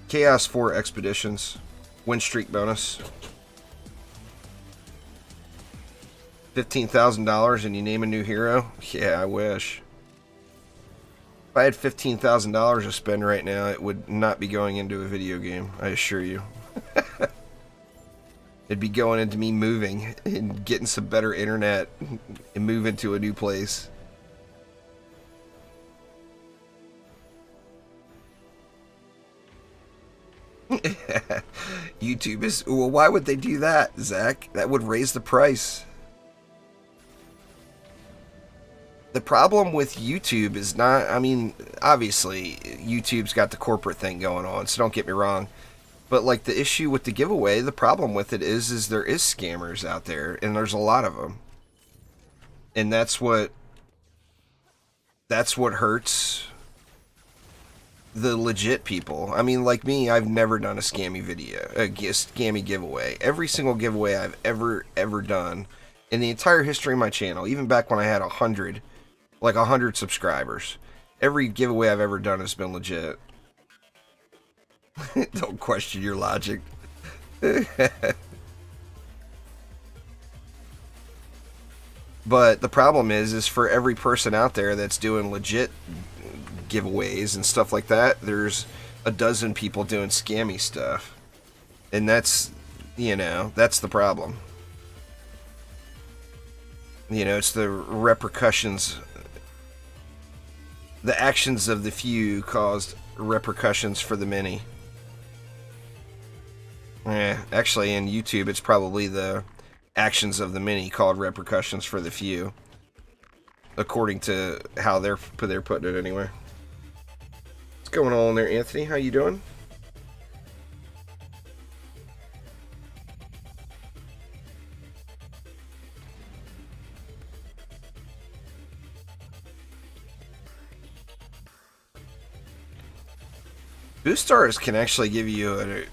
Chaos 4 Expeditions. Win streak bonus. $15,000 and you name a new hero? Yeah, I wish. If I had $15,000 to spend right now, it would not be going into a video game, I assure you. It'd be going into me moving and getting some better internet and moving to a new place. YouTube is... Well, why would they do that, Zach? That would raise the price. The problem with YouTube is not... I mean, obviously, YouTube's got the corporate thing going on, so don't get me wrong. But, like, the issue with the giveaway, the problem with it is there is scammers out there, and there's a lot of them. And that's what hurts the legit people. I mean, like me, I've never done a scammy video, a scammy giveaway. Every single giveaway I've ever done in the entire history of my channel, even back when I had 100 subscribers, every giveaway I've ever done has been legit. Don't question your logic. But the problem is for every person out there that's doing legit giveaways and stuff like that, there's a dozen people doing scammy stuff. And that's, you know, that's the problem. You know, it's the repercussions. The actions of the few caused repercussions for the many. Yeah, actually, in YouTube, it's probably the actions of the many called repercussions for the few, according to how they're putting it anyway. What's going on there, Anthony? How you doing? Boost stars can actually give you an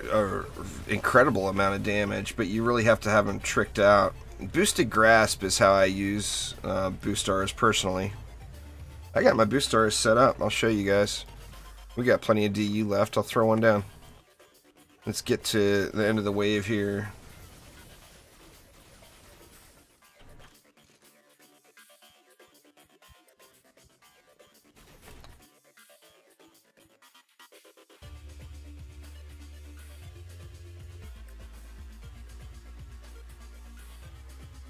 incredible amount of damage, but you really have to have them tricked out. Boosted Grasp is how I use boost stars personally. I got my boost stars set up. I'll show you guys. We got plenty of DU left. I'll throw one down. Let's get to the end of the wave here.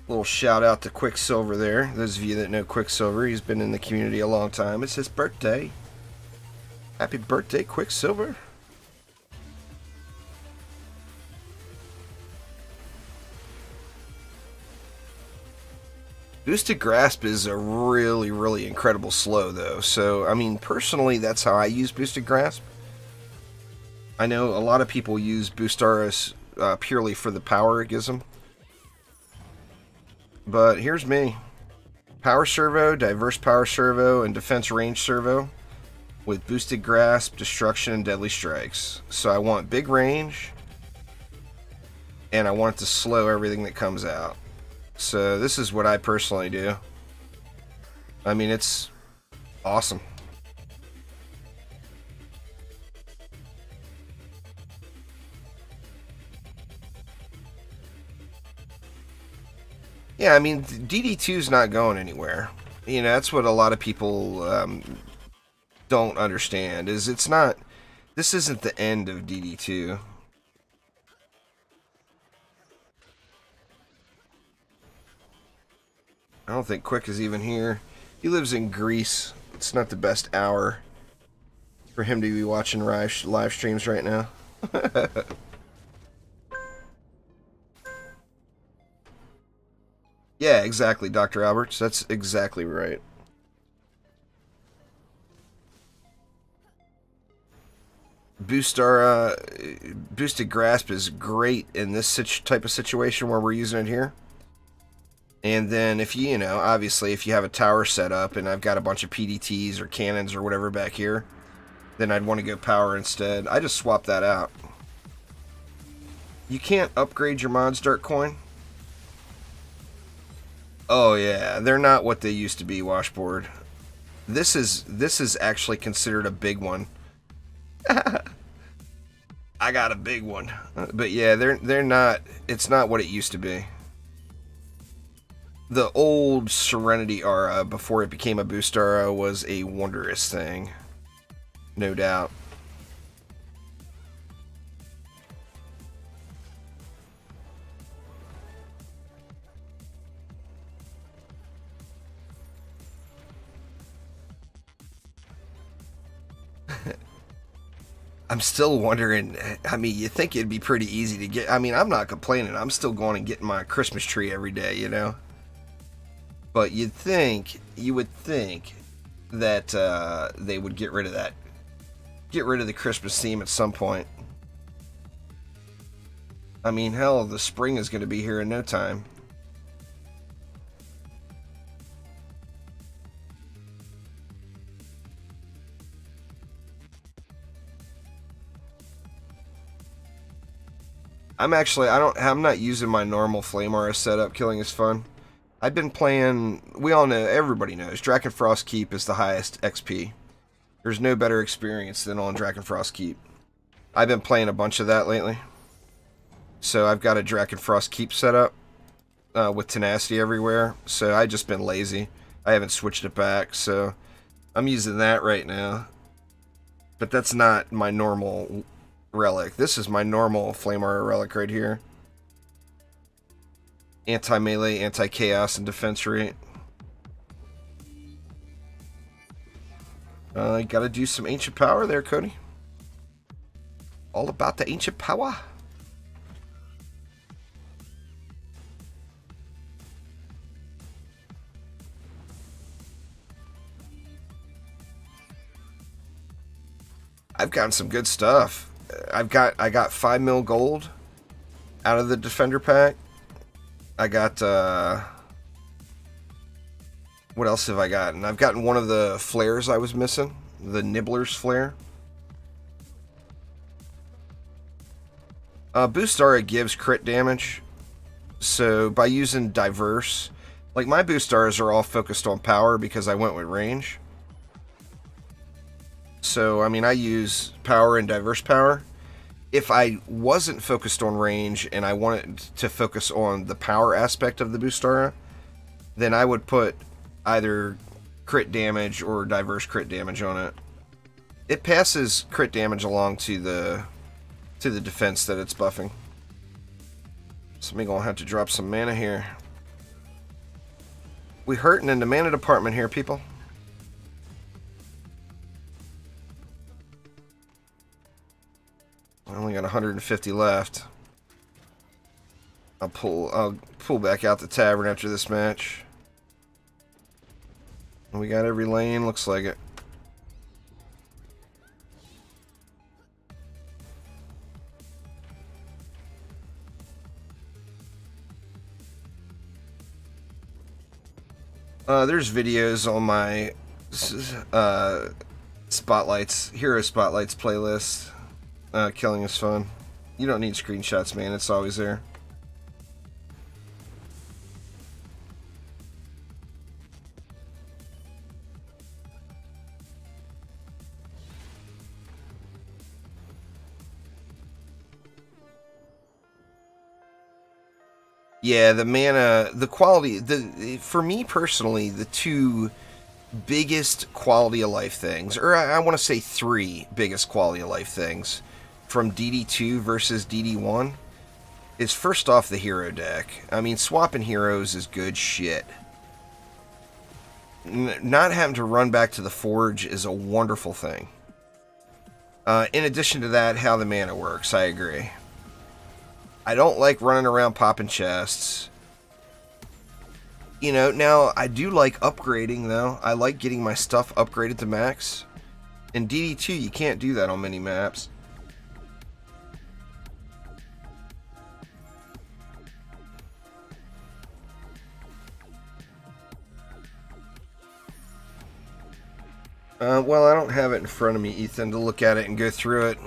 Little shout out to Quicksilver there. Those of you that know Quicksilver, he's been in the community a long time. It's his birthday. Happy birthday, Quicksilver. Boosted Grasp is a really, really incredible slow, though. So, I mean, personally, that's how I use Boosted Grasp. I know a lot of people use Boostaris purely for the power it gives them. But here's me. Power Servo, Diverse Power Servo, and Defense Range Servo with Boosted Grasp, Destruction, and Deadly Strikes. So I want big range, and I want it to slow everything that comes out. So this is what I personally do. I mean, it's awesome. Yeah, I mean, DD2 is not going anywhere. You know, that's what a lot of people don't understand, is it's not, this isn't the end of DD2. I don't think Quick is even here. He lives in Greece. It's not the best hour for him to be watching live streams right now. Yeah, exactly, Dr. Alberts. That's exactly right. Boosted Grasp is great in this type of situation where we're using it here. And then if you know, obviously if you have a tower set up and I've got a bunch of PDTs or cannons or whatever back here, then I'd want to go power instead. I just swapped that out. You can't upgrade your mods, Dark Coin? Oh yeah, they're not what they used to be, Washboard. This is actually considered a big one. I got a big one. But yeah, they're not, it's not what it used to be. The old Serenity Aura, before it became a boost aura, was a wondrous thing. No doubt. I'm still wondering, I mean, you think it'd be pretty easy to get, I mean, I'm not complaining, I'm still going and getting my Christmas tree every day, you know? But you would think that they would get rid of that. Get rid of the Christmas theme at some point. I mean, hell, the spring is going to be here in no time. I'm not using my normal Flame Aura setup. Killing is fun. I've been playing, we all know, everybody knows, Drakenfrost Keep is the highest XP. There's no better experience than on Drakenfrost Keep. I've been playing a bunch of that lately. So I've got a Drakenfrost Keep set up with Tenacity everywhere. So I've just been lazy. I haven't switched it back, so I'm using that right now. But that's not my normal relic. This is my normal Flame Aura relic right here. Anti-melee, anti-chaos, and defense rate. You gotta do some ancient power there, Cody. All about the ancient power. I've gotten some good stuff. I got 5 mil gold out of the Defender pack. I got, what else have I gotten? I've gotten one of the flares I was missing. The Nibbler's Flare. Boost Aura gives crit damage. So by using Diverse, like my Boost Auras are all focused on power because I went with range. So, I mean, I use power and Diverse power. If I wasn't focused on range and I wanted to focus on the power aspect of the Boost Aura, then I would put either crit damage or Diverse crit damage on it. It passes crit damage along to the defense that it's buffing. So I'm gonna have to drop some mana here. We hurting in the mana department here, people. I only got 150 left. I'll pull back out the tavern after this match. We got every lane, looks like it. There's videos on my Hero Spotlights playlist. Killing is fun. You don't need screenshots, man. It's always there. Yeah, the mana, the quality, for me personally, the two biggest quality of life things, or I want to say three biggest quality of life things from DD2 versus DD1 is first off the hero deck. I mean, swapping heroes is good shit. Not having to run back to the forge is a wonderful thing. In addition to that, how the mana works, I agree. I don't like running around popping chests. You know, now I do like upgrading though. I like getting my stuff upgraded to max. In DD2, you can't do that on many maps. Well, I don't have it in front of me, Ethan, to look at it and go through it.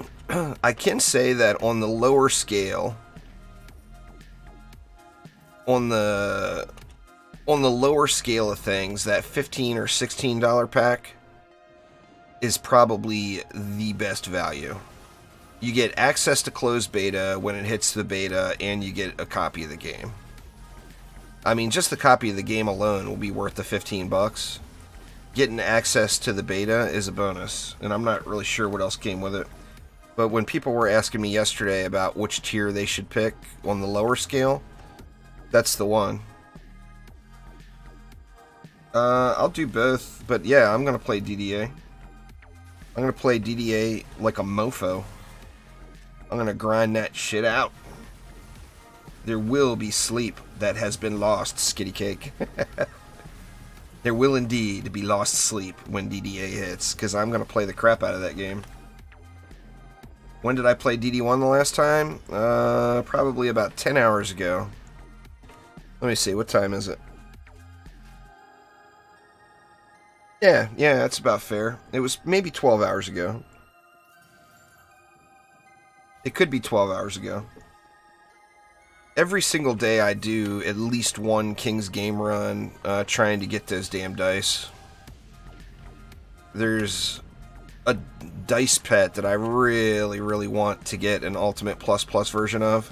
I can say that on the lower scale, on the lower scale of things, that $15 or $16 pack is probably the best value. You get access to closed beta when it hits the beta, and you get a copy of the game. I mean, just the copy of the game alone will be worth the 15 bucks. Getting access to the beta is a bonus, and I'm not really sure what else came with it. But when people were asking me yesterday about which tier they should pick on the lower scale, that's the one. I'll do both, but yeah, I'm going to play DDA. I'm going to play DDA like a mofo. I'm going to grind that shit out. There will be sleep that has been lost, Skitty Cake. There will indeed be lost sleep when DDA hits, because I'm going to play the crap out of that game. When did I play DD1 the last time? Probably about 10 hours ago. Let me see, what time is it? Yeah, that's about fair. It was maybe 12 hours ago. It could be 12 hours ago. Every single day I do at least one King's Game run trying to get those damn dice. There's a dice pet that I really, really want to get an Ultimate Plus Plus version of.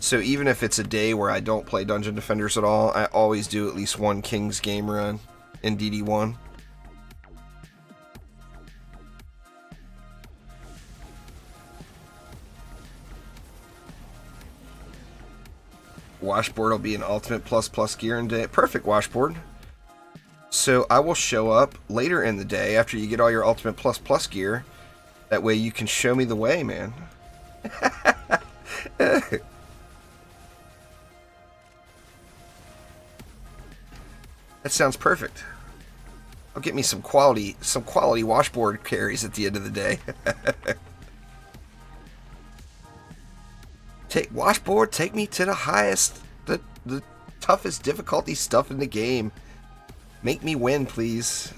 So even if it's a day where I don't play Dungeon Defenders at all, I always do at least one King's Game run in DD1. Washboard will be an Ultimate Plus Plus gear and day. Perfect, Washboard. So I will show up later in the day after you get all your Ultimate Plus Plus gear. That way you can show me the way, man. That sounds perfect. I'll get me some quality washboard carries at the end of the day. Washboard, take me to the highest, the toughest difficulty stuff in the game. Make me win, please.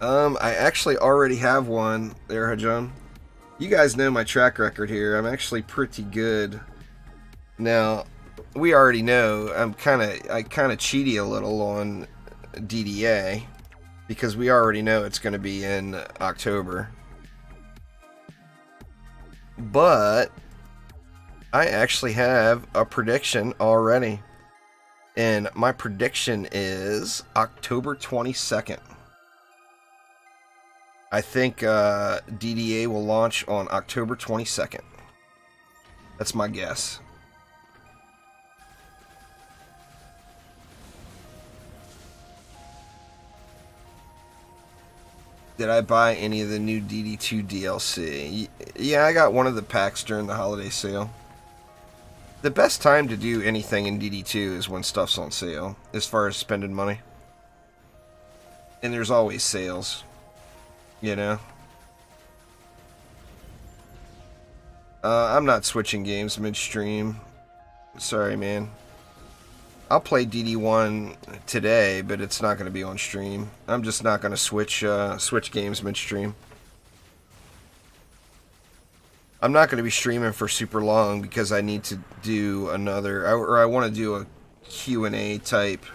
I actually already have one there, Hajun. You guys know my track record here. I'm actually pretty good. Now, we already know I kind of cheaty a little on DDA because we already know it's going to be in October. But I actually have a prediction already. And my prediction is October 22nd. I think DDA will launch on October 22nd. That's my guess. Did I buy any of the new DD2 DLC? Yeah, I got one of the packs during the holiday sale. The best time to do anything in DD2 is when stuff's on sale, as far as spending money. And there's always sales. You know? I'm not switching games midstream. Sorry, man. I'll play DD1 today, but it's not going to be on stream. I'm just not going to switch games midstream. I'm not going to be streaming for super long because I need to do another, or I want to do a Q&A type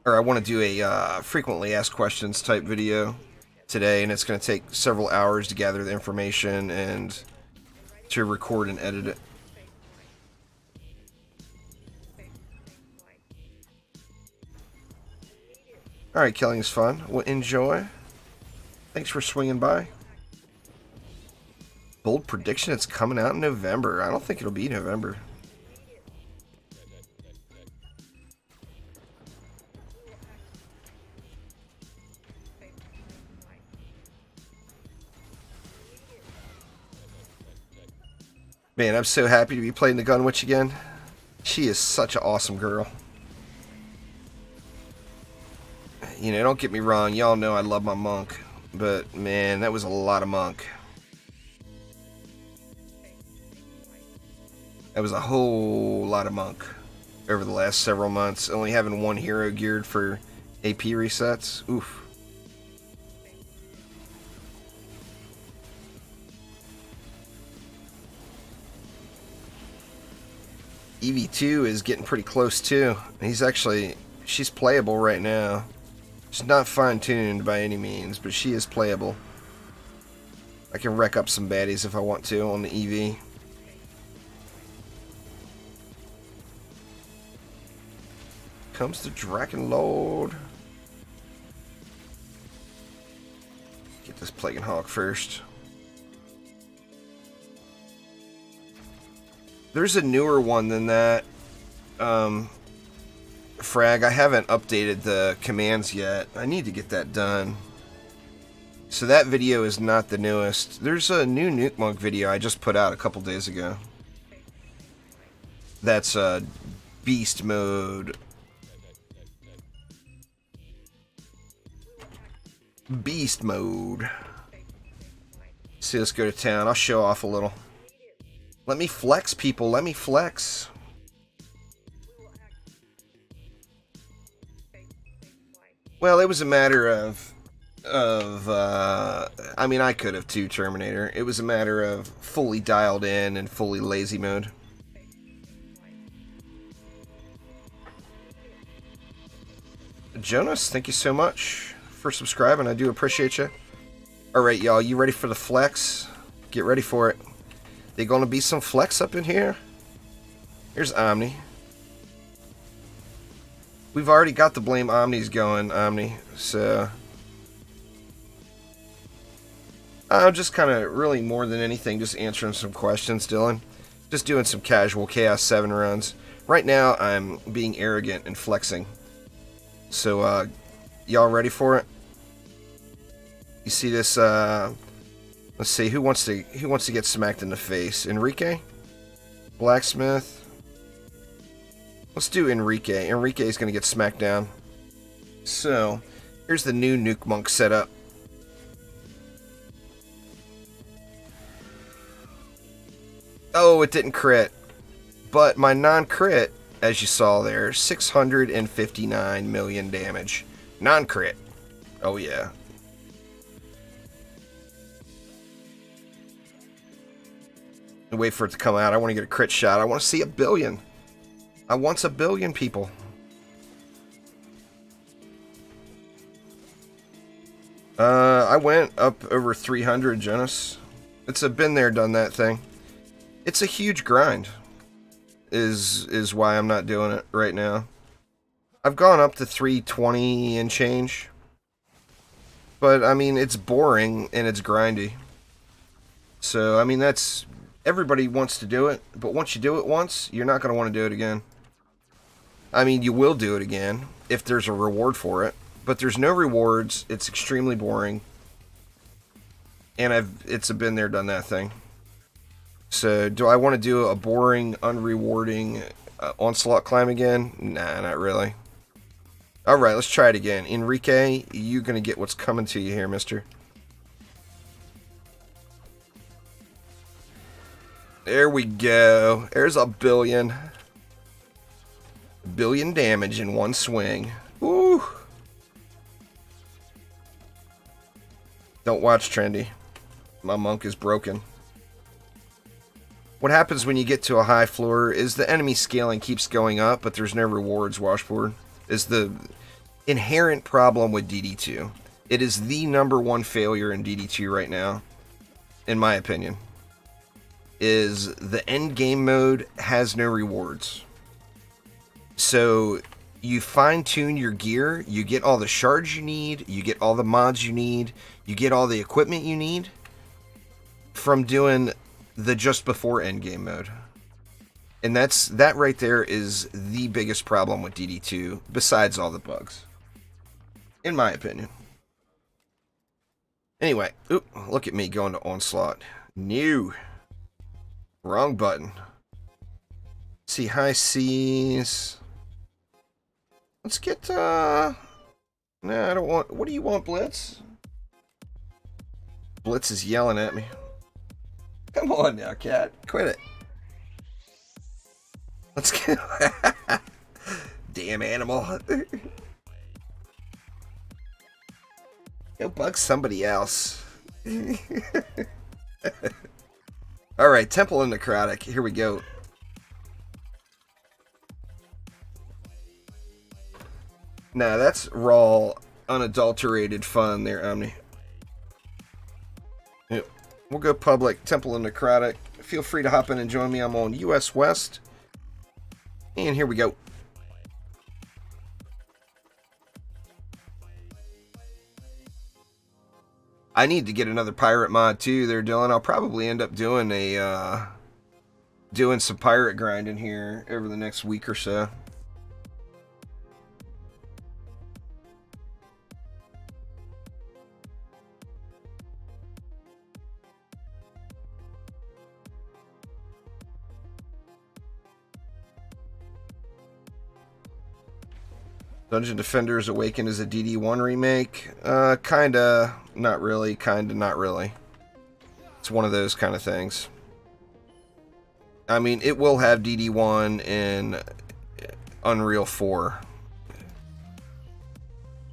or I want to do a frequently asked questions type video today, and it's going to take several hours to gather the information and to record and edit it. Alright, killing is fun. Well, enjoy. Thanks for swinging by. Bold prediction, it's coming out in November. I don't think it'll be November. Man, I'm so happy to be playing the Gun Witch again. She is such an awesome girl. You know, don't get me wrong, y'all know I love my monk, but man, that was a lot of monk. That was a whole lot of monk over the last several months. Only having one hero geared for AP resets. Oof. EV2 is getting pretty close too. She's playable right now. She's not fine-tuned by any means, but she is playable. I can wreck up some baddies if I want to on the EV. Comes the Draken Lord. Get this Plague Hawk first. There's a newer one than that. Frag, I haven't updated the commands yet. I need to get that done. So that video is not the newest. There's a new Nuke Monk video I just put out a couple days ago. That's Beast Mode. Beast Mode. See, let's go to town. I'll show off a little. Let me flex, people. Let me flex. Well, it was a matter of I mean, I could have too, Terminator. It was a matter of fully dialed in and fully lazy mode. Jonas, thank you so much for subscribing. I do appreciate you. Alright, y'all, you ready for the flex? Get ready for it. They gonna be some flex up in here? Here's Omni. We've already got the blame Omnis going, Omni, so I'm just kind of really more than anything just answering some questions, Dylan. Just doing some casual Chaos 7 runs. Right now I'm being arrogant and flexing. So y'all ready for it? You see this let's see, who wants to get smacked in the face? Enrique? Blacksmith? Let's do Enrique. Enrique's gonna get smacked down. So, here's the new Nuke Monk setup. Oh, it didn't crit. But my non-crit, as you saw there, 659 million damage. Non-crit. Oh yeah. Wait for it to come out. I want to get a crit shot. I want to see 1 billion. I want 1 billion people. I went up over 300, Jonas. It's a been there, done that thing. It's a huge grind. Is why I'm not doing it right now. I've gone up to 320 and change. But, I mean, it's boring and it's grindy. So, I mean, that's... Everybody wants to do it, but once you do it once, you're not going to want to do it again. I mean, you will do it again if there's a reward for it, but there's no rewards. It's extremely boring, and it's a been there, done that thing. So, do I want to do a boring, unrewarding onslaught climb again? Nah, not really. All right, let's try it again. Enrique, you're going to get what's coming to you here, mister. There we go. There's 1 billion. 1 billion damage in one swing. Woo! Don't watch Trendy. My monk is broken. What happens when you get to a high floor is the enemy scaling keeps going up, but there's no rewards, Washboard. inherent problem with DD2. It is the #1 failure in DD2 right now, in my opinion. Is the end game mode has no rewards. So you fine-tune your gear, you get all the shards you need, you get all the mods you need, you get all the equipment you need from doing the just before end game mode. And that right there is the biggest problem with DD2, besides all the bugs, in my opinion. Anyway, oop, look at me going to Onslaught. New. Wrong button. See, high seas. Let's get, nah, I don't want, what do you want, Blitz? Blitz is yelling at me. Come on now, cat. Quit it. Let's get, damn animal. Go bug somebody else. Alright, Temple and Necrotic. Here we go. Nah, that's raw, unadulterated fun there, Omni. Yep. We'll go public. Temple and Necrotic. Feel free to hop in and join me. I'm on US West. And here we go. I need to get another pirate mod too there, Dylan. I'll probably end up doing doing some pirate grinding here over the next week or so. Dungeon Defenders Awakened is a DD1 remake. Kinda, not really, kinda, not really. It's one of those kind of things. I mean, it will have DD1 in Unreal 4.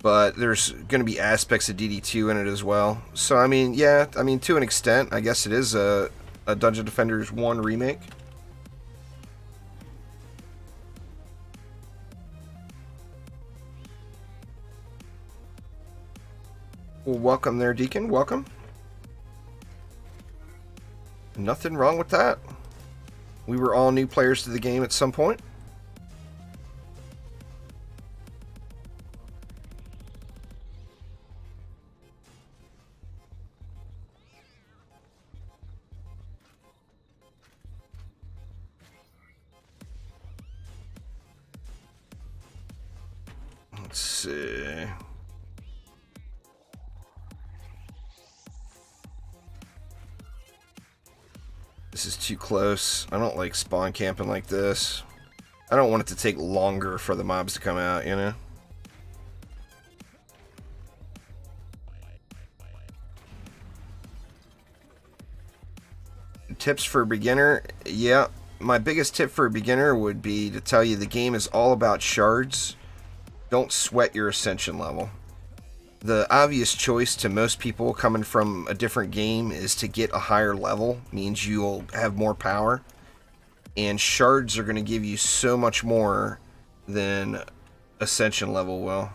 But there's going to be aspects of DD2 in it as well. So, I mean, yeah, I mean, to an extent, I guess it is a Dungeon Defenders 1 remake. Well, welcome there, Deacon. Welcome. Nothing wrong with that. We were all new players to the game at some point. Let's see. This is too close. I don't like spawn camping like this. I don't want it to take longer for the mobs to come out, you know? Tips for a beginner? Yeah, my biggest tip for a beginner would be to tell you the game is all about shards. Don't sweat your ascension level. The obvious choice to most people coming from a different game is to get a higher level. Means you'll have more power. And shards are going to give you so much more than ascension level will.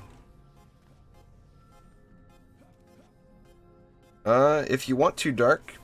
If you want to, Dark.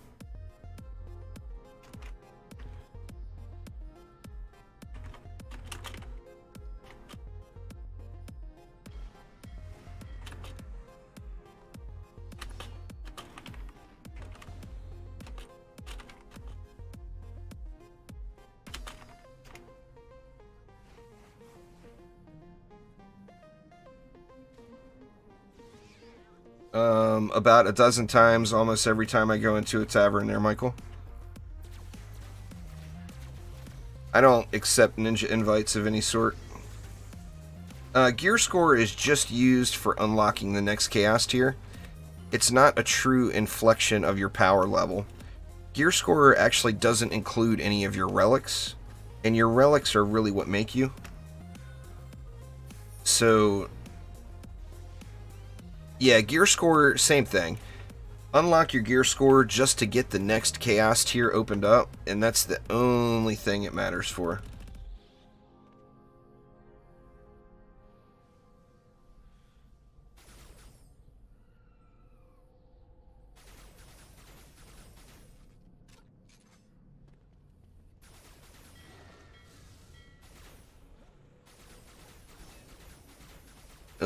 About a dozen times, almost every time I go into a tavern there, Michael. I don't accept ninja invites of any sort. Gear score is just used for unlocking the next chaos tier. It's not a true inflection of your power level. Gear score actually doesn't include any of your relics, and your relics are really what make you. So yeah, gear score, same thing. Unlock your gear score just to get the next chaos tier opened up, and that's the only thing it matters for.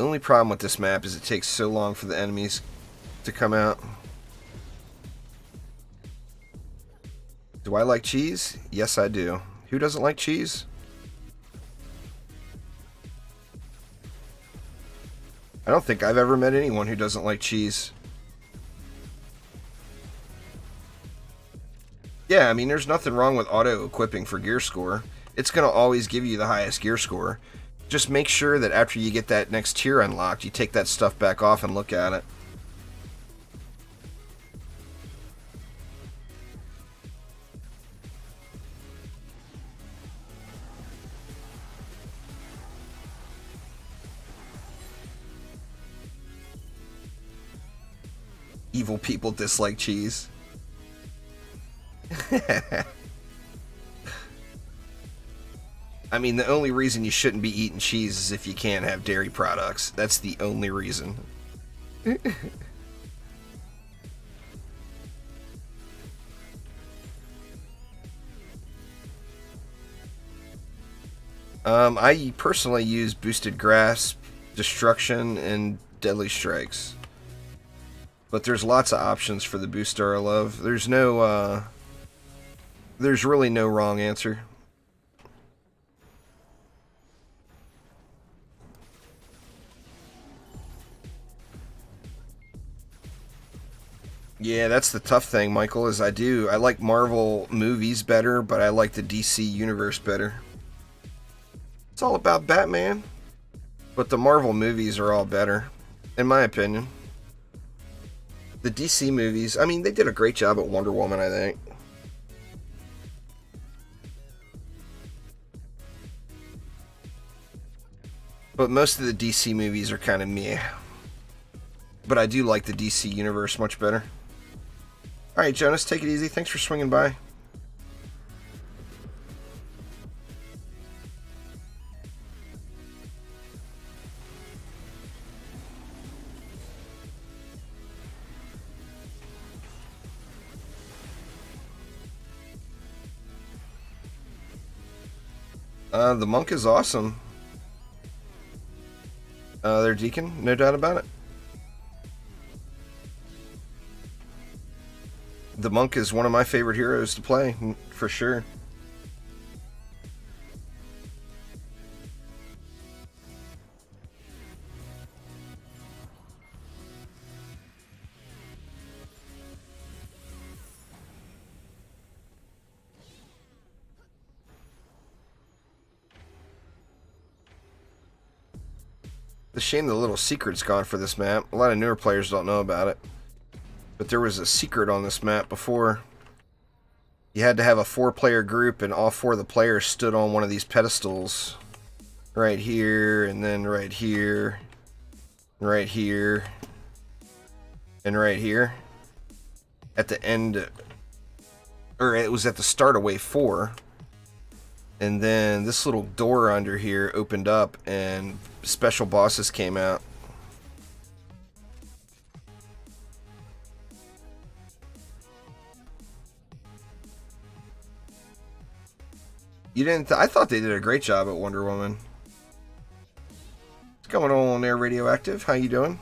The only problem with this map is it takes so long for the enemies to come out. Do I like cheese? Yes, I do. Who doesn't like cheese? I don't think I've ever met anyone who doesn't like cheese. Yeah, I mean, there's nothing wrong with auto-equipping for gear score. It's going to always give you the highest gear score. Just make sure that after you get that next tier unlocked, you take that stuff back off and look at it. Evil people dislike cheese. I mean, the only reason you shouldn't be eating cheese is if you can't have dairy products. That's the only reason. I personally use Boosted Grasp, Destruction, and Deadly Strikes. But there's lots of options for the booster I love. There's no, there's really no wrong answer. Yeah, that's the tough thing, Michael, is I like Marvel movies better, but I like the DC universe better. It's all about Batman. But the Marvel movies are all better, in my opinion. The DC movies, I mean, they did a great job at Wonder Woman, I think. But most of the DC movies are kind of meh. But I do like the DC universe much better. Alright, Jonas, take it easy. Thanks for swinging by. The monk is awesome. Their deacon, no doubt about it. The monk is one of my favorite heroes to play, for sure. It's a shame the little secret's gone for this map. A lot of newer players don't know about it. But there was a secret on this map before. You had to have a 4-player group, and all 4 of the players stood on one of these pedestals. Right here, and then right here, right here, and right here. At the end, or it was at the start of wave 4. And then this little door under here opened up, and special bosses came out. You didn't? I thought they did a great job at Wonder Woman. What's going on there, Radioactive? How you doing?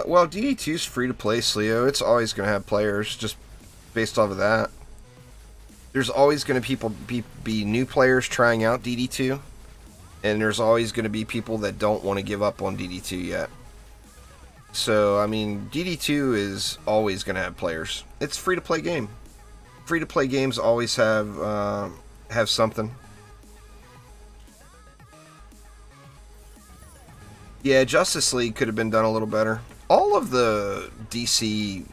Well, DD2 is free to play, Sleo. It's always going to have players, just based off of that. There's always going to be new players trying out DD2, and there's always going to be people that don't want to give up on DD2 yet. So, I mean, DD2 is always going to have players. It's a free to play game. Free to play games always have something. Yeah, Justice League could have been done a little better. All of the DC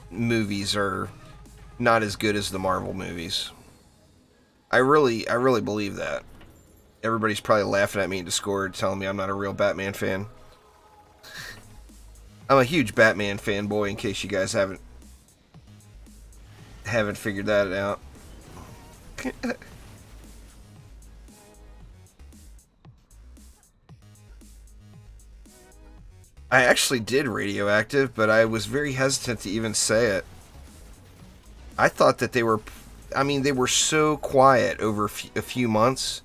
movies are not as good as the Marvel movies. I really believe that. Everybody's probably laughing at me in Discord, telling me I'm not a real Batman fan. I'm a huge Batman fanboy, in case you guys haven't figured that out. I actually did Radioactive, but I was very hesitant to even say it. I thought that they were, I mean, they were so quiet over a few months.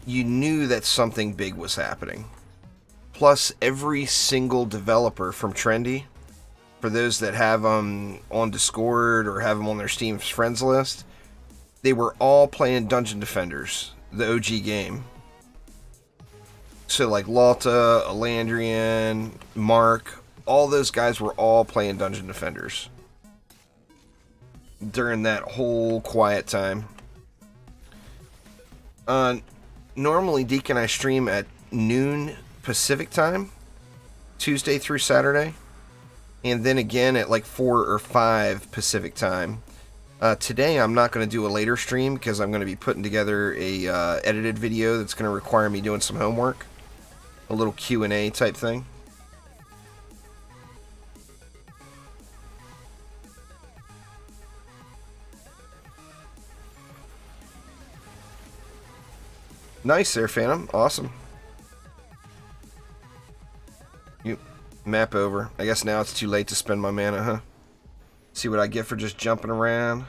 You knew that something big was happening. Plus, every single developer from Trendy, for those that have them on Discord or have them on their Steam friends list, they were all playing Dungeon Defenders, the OG game. So like Lalta, Elandrian, Mark, all those guys were all playing Dungeon Defenders during that whole quiet time. Normally, Deke and I stream at noon Pacific time, Tuesday through Saturday, and then again at like 4 or 5 Pacific time. Today I'm not going to do a later stream because I'm going to be putting together a edited video that's going to require me doing some homework, a little Q&A type thing. Nice there, Phantom. Awesome. You map over. I guess now it's too late to spend my mana, huh? See what I get for just jumping around.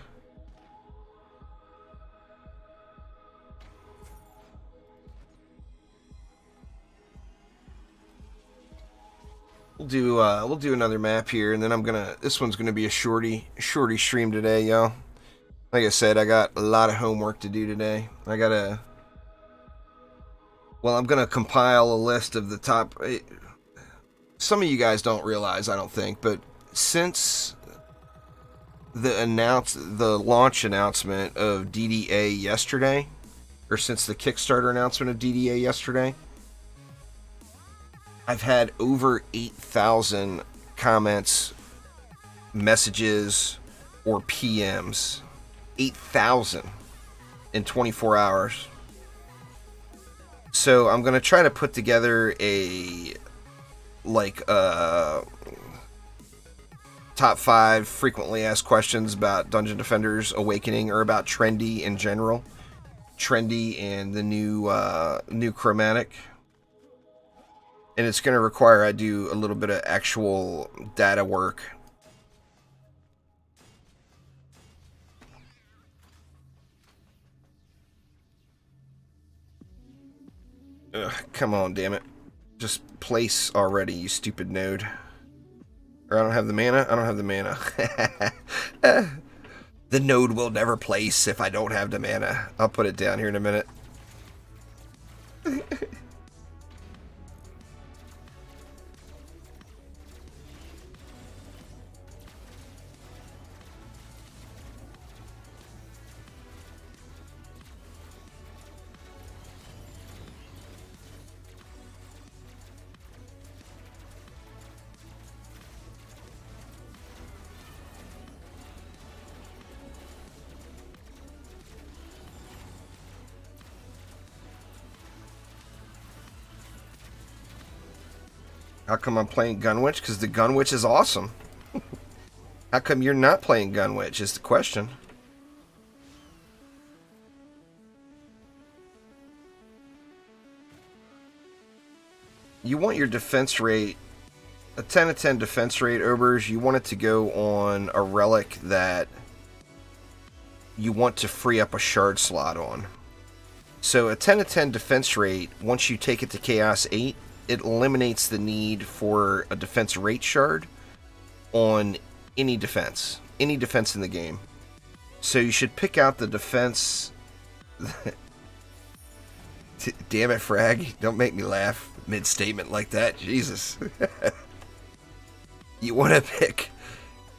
We'll do another map here, and then this one's gonna be a shorty stream today, y'all. Like I said, I got a lot of homework to do today. I'm gonna compile a list of the top. Some of you guys don't realize, I don't think, but since the launch announcement of DDA yesterday, or since the Kickstarter announcement of DDA yesterday, I've had over 8,000 comments, messages, or PMs. 8,000 in 24 hours. So I'm going to try to put together a top 5 frequently asked questions about Dungeon Defenders Awakening, or about Trendy in general. Trendy and the new chromatic. And it's going to require I do a little bit of actual data work. Ugh, come on, damn it. Just place already, you stupid node. Or I don't have the mana? I don't have the mana. The node will never place if I don't have the mana. I'll put it down here in a minute. How come I'm playing Gunwitch? Because the Gunwitch is awesome. How come you're not playing Gunwitch is the question. You want your defense rate, a 10 of 10 defense rate, Obers, you want it to go on a relic that you want to free up a shard slot on. So a 10 of 10 defense rate, once you take it to Chaos 8, it eliminates the need for a defense rate shard on any defense in the game. So you should pick out the defense. Damn it, Frag. Don't make me laugh mid-statement like that. Jesus. You want to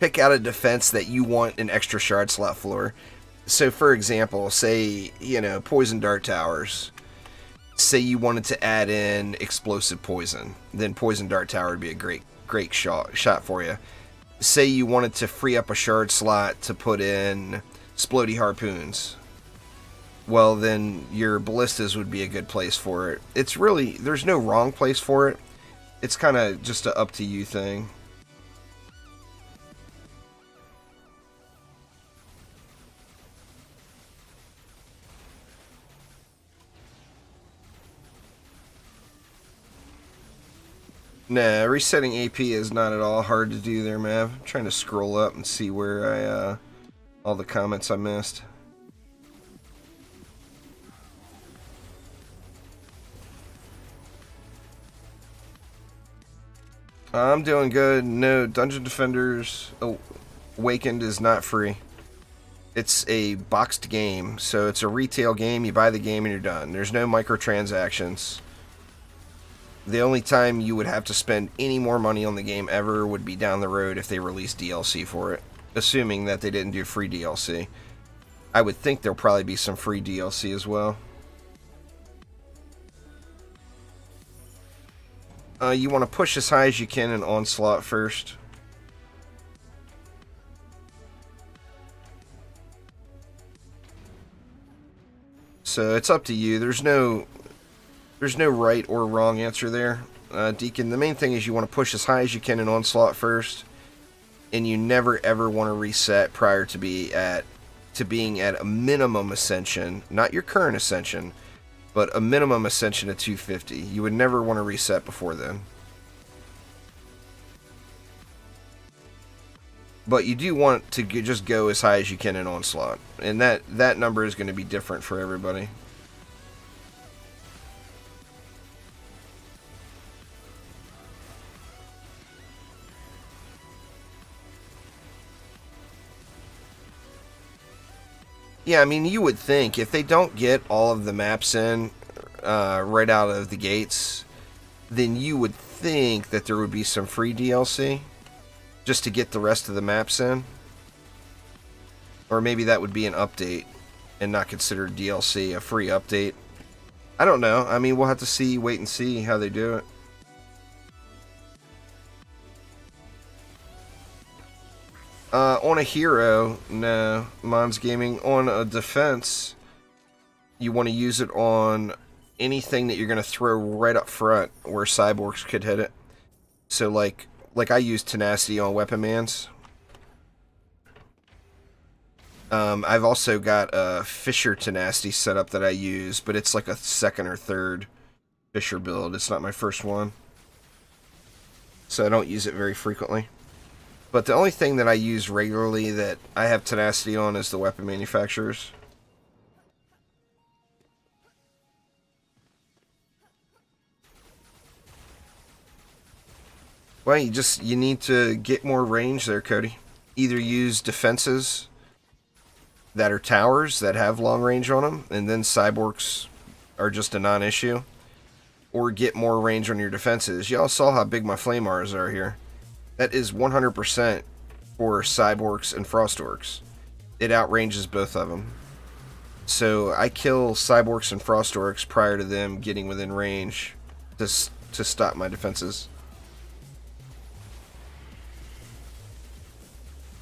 pick out a defense that you want an extra shard slot for. So for example, say, Poison Dart Towers. Say you wanted to add in explosive poison, then Poison Dart Tower would be a great shot for you. Say you wanted to free up a shard slot to put in Splody Harpoons. Well, then your Ballistas would be a good place for it. It's really, there's no wrong place for it. It's kind of just a up to you thing. Nah, resetting AP is not at all hard to do there, Mav. I'm trying to scroll up and see where all the comments I missed. I'm doing good. No, Dungeon Defenders Awakened is not free. It's a boxed game, so it's a retail game. You buy the game and you're done. There's no microtransactions. The only time you would have to spend any more money on the game ever would be down the road if they released DLC for it, assuming that they didn't do free DLC. I would think there'll probably be some free DLC as well. You want to push as high as you can in Onslaught first. So it's up to you. There's no right or wrong answer there. Deacon, the main thing is you want to push as high as you can in Onslaught first, and you never ever want to reset prior to being at a minimum ascension, not your current ascension, but a minimum ascension of 250. You would never want to reset before then. But you do want to just go as high as you can in Onslaught. And that number is going to be different for everybody. Yeah, I mean, you would think if they don't get all of the maps in right out of the gates, then you would think that there would be some free DLC just to get the rest of the maps in. Or maybe that would be an update and not considered DLC, a free update. I don't know. I mean, we'll have to wait and see how they do it. On a hero, no. Mons Gaming. On a defense, you want to use it on anything that you're going to throw right up front where cyborgs could hit it. So like I use Tenacity on Weapon Mans. I've also got a Fisher Tenacity setup that I use, but it's like a second or third Fisher build. It's not my first one. So I don't use it very frequently. But the only thing that I use regularly that I have Tenacity on is the weapon manufacturers. Well, you need to get more range there, Cody. Either use defenses that are towers that have long range on them, and then cyborgs are just a non-issue, or get more range on your defenses. Y'all saw how big my flame R's are here. That is 100% for cyborgs and frostorcs. It outranges both of them. So I kill cyborgs and frostorcs prior to them getting within range to stop my defenses.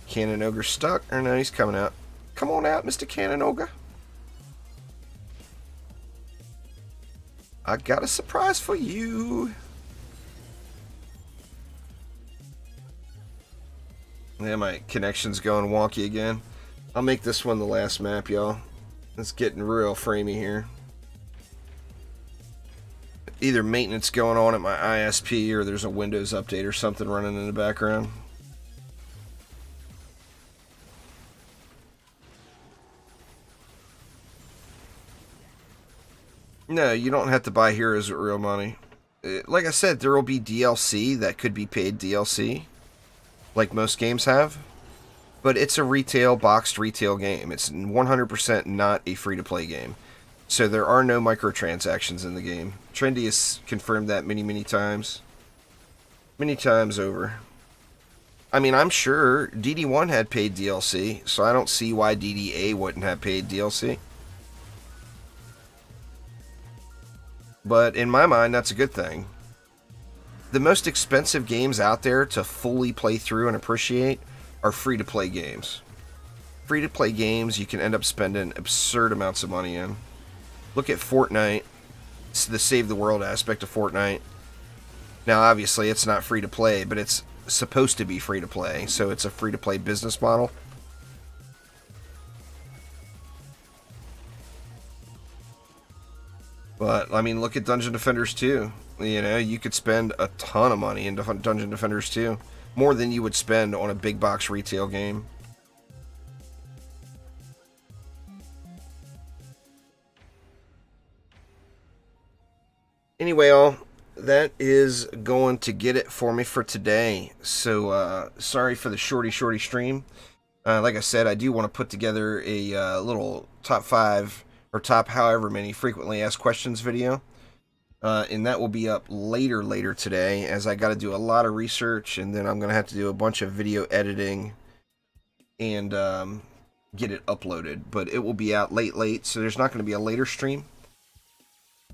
Cannon Ogre stuck? Or no, he's coming out. Come on out, Mr. Cannon Ogre. I got a surprise for you. Yeah, my connection's going wonky again. I'll make this one the last map, y'all. It's getting real framey here. Either maintenance going on at my ISP or there's a Windows update or something running in the background. No, you don't have to buy heroes with real money. Like I said, there will be DLC that could be paid DLC, like most games have. But it's a boxed retail game. It's 100% not a free-to-play game. So there are no microtransactions in the game. Trendy has confirmed that many times. Many times over. I mean, I'm sure DD1 had paid DLC, so I don't see why DDA wouldn't have paid DLC. But in my mind, that's a good thing. The most expensive games out there to fully play through and appreciate are free-to-play games. Free-to-play games you can end up spending absurd amounts of money in. Look at Fortnite. It's the save the world aspect of Fortnite. Now, obviously, it's not free-to-play, but it's supposed to be free-to-play, so it's a free-to-play business model. But, I mean, look at Dungeon Defenders 2. You know, you could spend a ton of money in Dungeon Defenders 2. More than you would spend on a big box retail game. Anyway, all, that is going to get it for me for today. So, sorry for the shorty stream. Like I said, I do want to put together a little top 5 or top however many frequently asked questions video. And that will be up later today, as I got to do a lot of research, and then I'm going to have to do a bunch of video editing and get it uploaded. But it will be out late, so there's not going to be a later stream.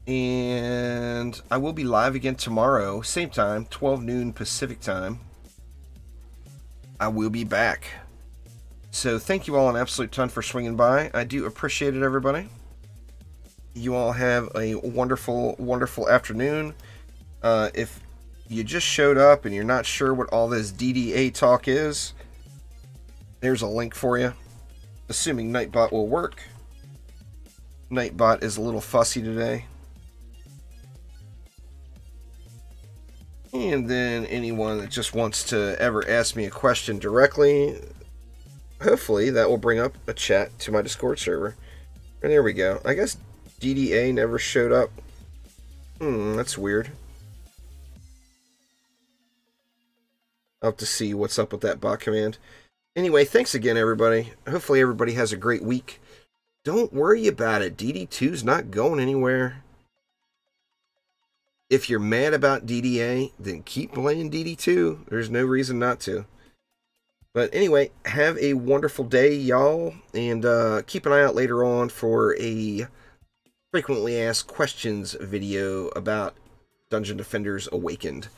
And I will be live again tomorrow, same time, 12 noon Pacific time. I will be back. So thank you all an absolute ton for swinging by. I do appreciate it, everybody. You all have a wonderful afternoon. If you just showed up and you're not sure what all this DD2 talk is, there's a link for you. Assuming Nightbot will work. Nightbot is a little fussy today. And then anyone that just wants to ever ask me a question directly, hopefully that will bring up a chat to my Discord server. And there we go. I guess DDA never showed up. That's weird. I'll have to see what's up with that bot command. Anyway, thanks again, everybody. Hopefully everybody has a great week. Don't worry about it. DD2's not going anywhere. If you're mad about DDA, then keep playing DD2. There's no reason not to. But anyway, have a wonderful day, y'all. And keep an eye out later on for a frequently asked questions video about Dungeon Defenders Awakened.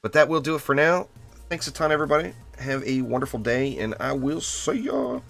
But that will do it for now. Thanks a ton, everybody. Have a wonderful day, and I will see y'all.